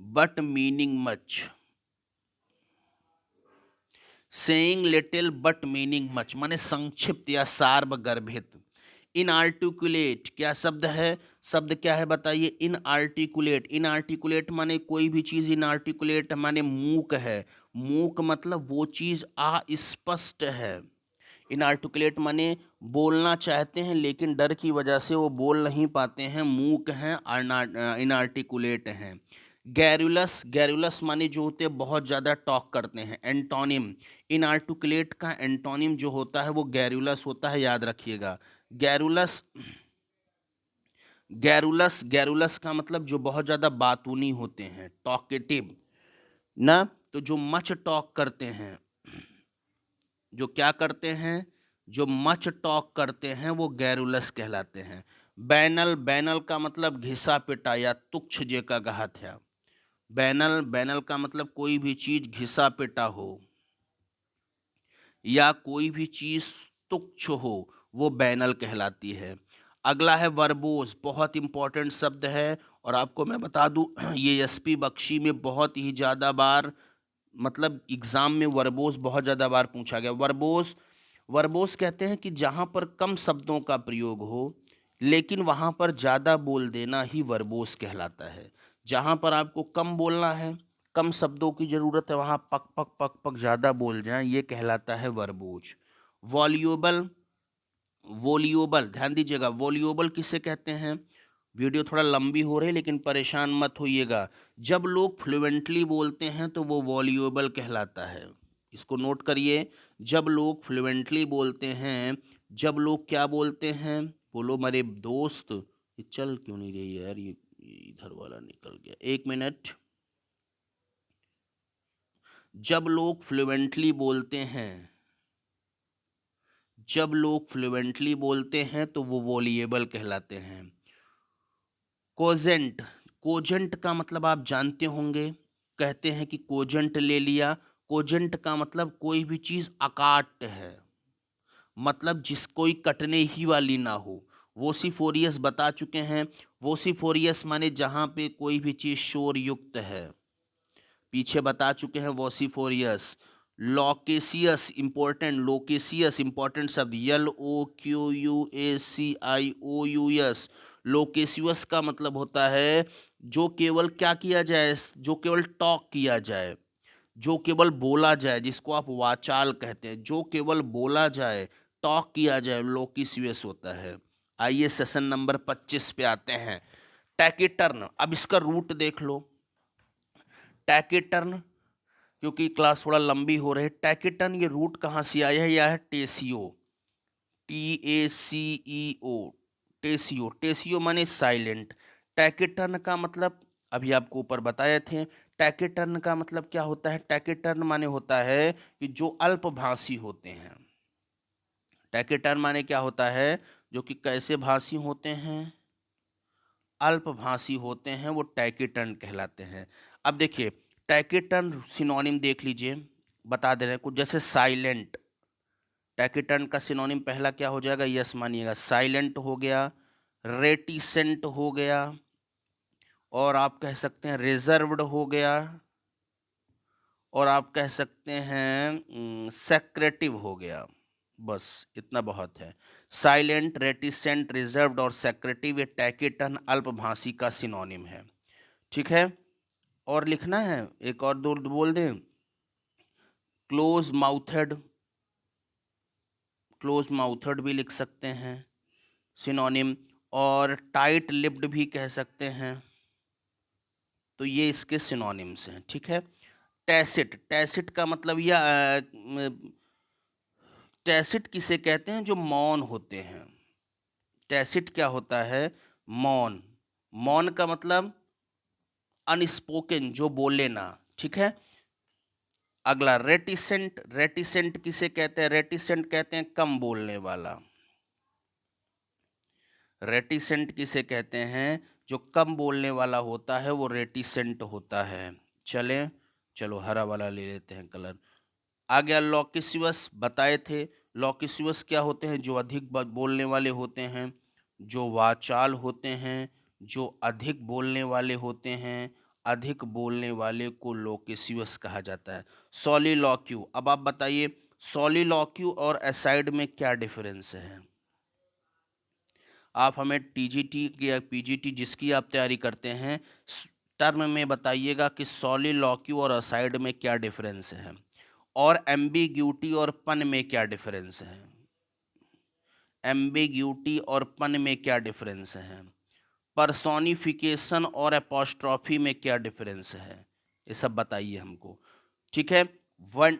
but meaning much, saying little but meaning much माने संक्षिप्त या सार्वगर्भित। इनआर्टिकुलेट क्या शब्द है? शब्द क्या है बताइए? इनआर्टिकुलेट, इनआर्टिकुलेट माने कोई भी चीज इनआर्टिकुलेट माने मूक है। मूक मतलब वो चीज अस्पष्ट है। इनआर्टिकुलेट माने बोलना चाहते हैं लेकिन डर की वजह से वो बोल नहीं पाते हैं, मूक हैं, इनआर्टिकुलेट हैं। गैरुलस, गैरुलस माने जो होते हैं बहुत ज़्यादा टॉक करते हैं। एंटोनिम, इनआर्टिकुलेट का एंटोनिम जो होता है वो गैरुलस होता है, याद रखिएगा। गैरुलस, गैरुलस, गैरुलस का मतलब जो बहुत ज़्यादा बातूनी होते हैं, टॉकेटिव ना। तो जो मच टॉक करते हैं, जो क्या करते हैं, जो मच टॉक करते हैं वो गैरुलस कहलाते हैं। बैनल, बैनल का मतलब घिसा पिटा या तुच्छ जेका गहत है। बैनल, बैनल का मतलब कोई भी चीज घिसा पिटा हो या कोई भी चीज तुच्छ हो, वो बैनल कहलाती है। अगला है वर्बोस, बहुत इंपॉर्टेंट शब्द है। और आपको मैं बता दूं ये एसपी बख्शी में बहुत ही ज़्यादा बार, मतलब एग्जाम में वर्बोस बहुत ज़्यादा बार पूछा गया। वर्बोस, वर्बोस कहते हैं कि जहाँ पर कम शब्दों का प्रयोग हो लेकिन वहाँ पर ज़्यादा बोल देना ही वर्बोस कहलाता है। जहाँ पर आपको कम बोलना है, कम शब्दों की ज़रूरत है, वहाँ पक पक पक पक ज़्यादा बोल जाएं, ये कहलाता है वर्बोस। वॉल्यूबल, वोल्यूबल, ध्यान दीजिएगा, वोल्यूबल किसे कहते हैं? वीडियो थोड़ा लंबी हो रही है लेकिन परेशान मत होइएगा। जब लोग फ्लुएंटली बोलते हैं तो वो वॉल्यूबल कहलाता है। इसको नोट करिए। जब लोग फ्लुएंटली बोलते हैं, जब लोग क्या बोलते हैं, बोलो मेरे दोस्त। ये चल क्यों नहीं रही है यार, ये इधर वाला निकल गया, एक मिनट। जब लोग फ्लुएंटली बोलते हैं, जब लोग फ्लुएंटली बोलते हैं तो वो वॉल्यूबल कहलाते हैं। कोजेंट, कोजेंट का मतलब आप जानते होंगे, कहते हैं कि कोजेंट ले लिया। कोजेंट का मतलब कोई भी चीज़ अकाट्य है, मतलब जिस कोई कटने ही वाली ना हो। वोसिफोरियस बता चुके हैं। वोसिफोरियस माने जहाँ पे कोई भी चीज़ शोर युक्त है, पीछे बता चुके हैं वोसिफोरियस। लॉकेसियस इंपॉर्टेंट, लोकेसियस इंपॉर्टेंट शब्द, LOQUACIOUS। लोकेसियस का मतलब होता है जो केवल क्या किया जाए, जो केवल टॉक किया जाए, जो केवल बोला जाए, जिसको आप वाचाल कहते हैं, जो केवल बोला जाए, टॉक किया जाए, लोकेसियस होता है। आइए सेशन नंबर 25 पे आते हैं। टैकेटर्न, अब इसका रूट देख लो। टैकेटर्न, क्योंकि क्लास थोड़ा लंबी हो रही है, टैकेटन ये रूट कहाँ से आया है? यह है टेसियो, TACEO, टेसियो। टेसियो माने साइलेंट। टैकेटन का मतलब अभी आपको ऊपर बताए थे। टैकेटन का मतलब क्या होता है? टैकेटन माने होता है कि जो अल्पभाषी होते हैं। टैकेटन माने क्या होता है? जो कि कैसे भाषी होते हैं? अल्पभाषी होते हैं, वो टैकेटन कहलाते हैं। अब देखिए, टैकेटन सिनोनिम देख लीजिए, बता दे रहे हैं कुछ, जैसे साइलेंट। टैकेटन का सिनोनिम पहला क्या हो जाएगा? यस मानिएगा, साइलेंट हो गया, रेटिसेंट हो गया, और आप कह सकते हैं रिजर्व्ड हो गया, और आप कह सकते हैं सेक्रेटिव हो गया। बस इतना बहुत है। साइलेंट, रेटिसेंट, रिजर्व्ड और सेक्रेटिव, ये टैकेटन अल्पभाषी का सिनोनिम है। ठीक है, और लिखना है, एक और दो बोल दें। क्लोज माउथेड, क्लोज माउथेड भी लिख सकते हैं सिनोनिम, और टाइट लिप्ड भी कह सकते हैं। तो ये इसके सिनोनिम्स हैं। ठीक है, टैसिट, टैसिट का मतलब यह टैसिट किसे कहते हैं? जो मौन होते हैं। टैसिट क्या होता है? मौन। मौन का मतलब अनस्पोकन, जो बोले ना। ठीक है, अगला रेटिसेंट। रेटिसेंट किसे कहते हैं? रेटिसेंट कहते हैं कम बोलने वाला। रेटिसेंट किसे कहते हैं? जो कम बोलने वाला होता है वो रेटिसेंट होता है। चलें, चलो हरा वाला ले लेते हैं कलर। आ गया लॉकिसियस, बताए थे। लॉकिसियस क्या होते हैं? जो अधिक बोलने वाले होते हैं, जो वाचाल होते हैं, जो अधिक बोलने वाले होते हैं। अधिक बोलने वाले को लोकेसियस कहा जाता है। सॉलिलॉक्यू, अब आप बताइए सॉलिलॉक्यू और एसाइड में क्या डिफरेंस है? आप हमें TGT या PGT जिसकी आप तैयारी करते हैं, टर्म में बताइएगा कि सॉलिलॉक्यू और असाइड में क्या डिफरेंस है, और एम्बिग्यूटी और पन में क्या डिफरेंस है। एम्बिग्यूटी और पन में क्या डिफरेंस है। पर्सोनिफिकेशन और एपोस्ट्रॉफी में क्या डिफरेंस है, ये सब बताइए हमको। ठीक है, वन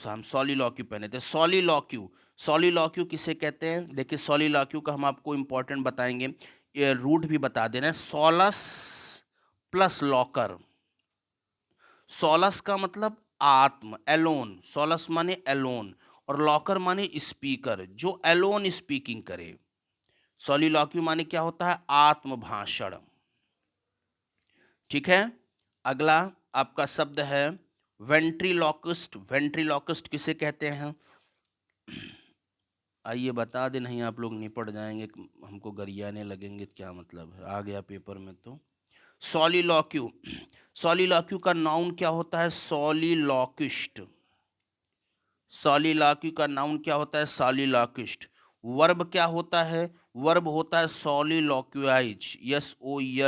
हम सॉलिलॉक्यू पहने थे। सॉलिलॉक्यू, सॉलिलॉक्यू किसे कहते हैं? देखिए सॉलिलॉक्यू का हम आपको इंपॉर्टेंट बताएंगे, ये रूट भी बता दे रहे हैं। सॉलस प्लस लॉकर। सॉलस का मतलब आत्म, एलोन। सॉलस माने एलोन, और लॉकर माने स्पीकर, जो एलोन स्पीकिंग करे। सॉलिलॉक्यू माने क्या होता है? आत्मभाषण। ठीक है, अगला आपका शब्द है वेंट्रीलॉकिस्ट। वेंट्रीलॉकिस्ट किसे कहते हैं? आइए बता दे, नहीं आप लोग निपट जाएंगे, हमको गरियाने लगेंगे, क्या मतलब है, आ गया पेपर में तो। सॉलिलॉक्यू, सॉलिलॉक्यू का नाउन क्या होता है? सॉलिलॉकिस्ट। सॉलिलॉक्यू का नाउन क्या होता है? सॉलिलॉकिस्ट। वर्ब क्या होता है? वर्ब होता है सॉलिलॉक्यूआइज, SOLILOQUIZE।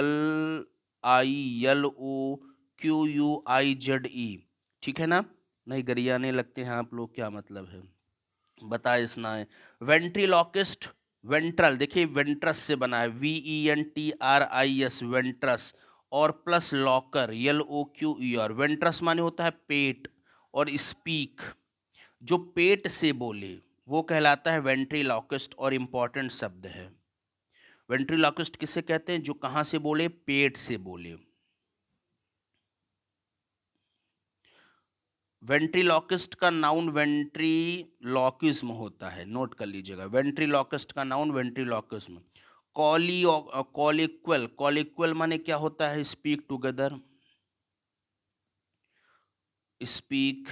ठीक है ना? नहीं गरियाने लगते हैं आप लोग, क्या मतलब है, बताए सुनाए। वेंट्रीलॉकिस्ट वेंट्रल, देखिए वेंट्रस से बना है, VENTRIS, वेंट्रस, और प्लस लॉकर, LOQER। वेंट्रस माने होता है पेट, और स्पीक, जो पेट से बोले वो कहलाता है वेंट्रीलॉकिस्ट, और इम्पॉर्टेंट शब्द है। वेंट्रीलॉकिस्ट किसे कहते हैं? जो कहाँ से बोले? पेट से बोले। वेंट्रीलॉकिस्ट का नाउन वेंट्रीलॉक्विज्म होता है, नोट कर लीजिएगा। वेंट्रीलॉकिस्ट का नाउन वेंट्रीलॉक्विज्म। कॉलिक्वल, कॉलिक्वल माने क्या होता है? स्पीक टुगेदर, स्पीक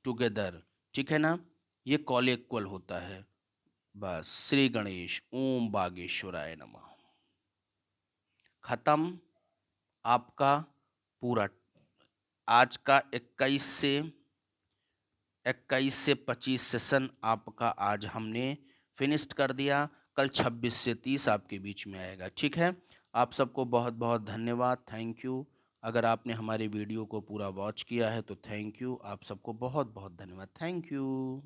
टुगेदर, ठीक है ना, ये कॉलिक्वल होता है। बस, श्री गणेश, ओम बागेश्वराय नमः। खत्म आपका पूरा आज का 21 से 25 सेशन आपका आज हमने फिनिश्ड कर दिया। कल 26 से 30 आपके बीच में आएगा, ठीक है। आप सबको बहुत बहुत धन्यवाद, थैंक यू। अगर आपने हमारे वीडियो को पूरा वॉच किया है तो थैंक यू, आप सबको बहुत बहुत धन्यवाद, थैंक यू।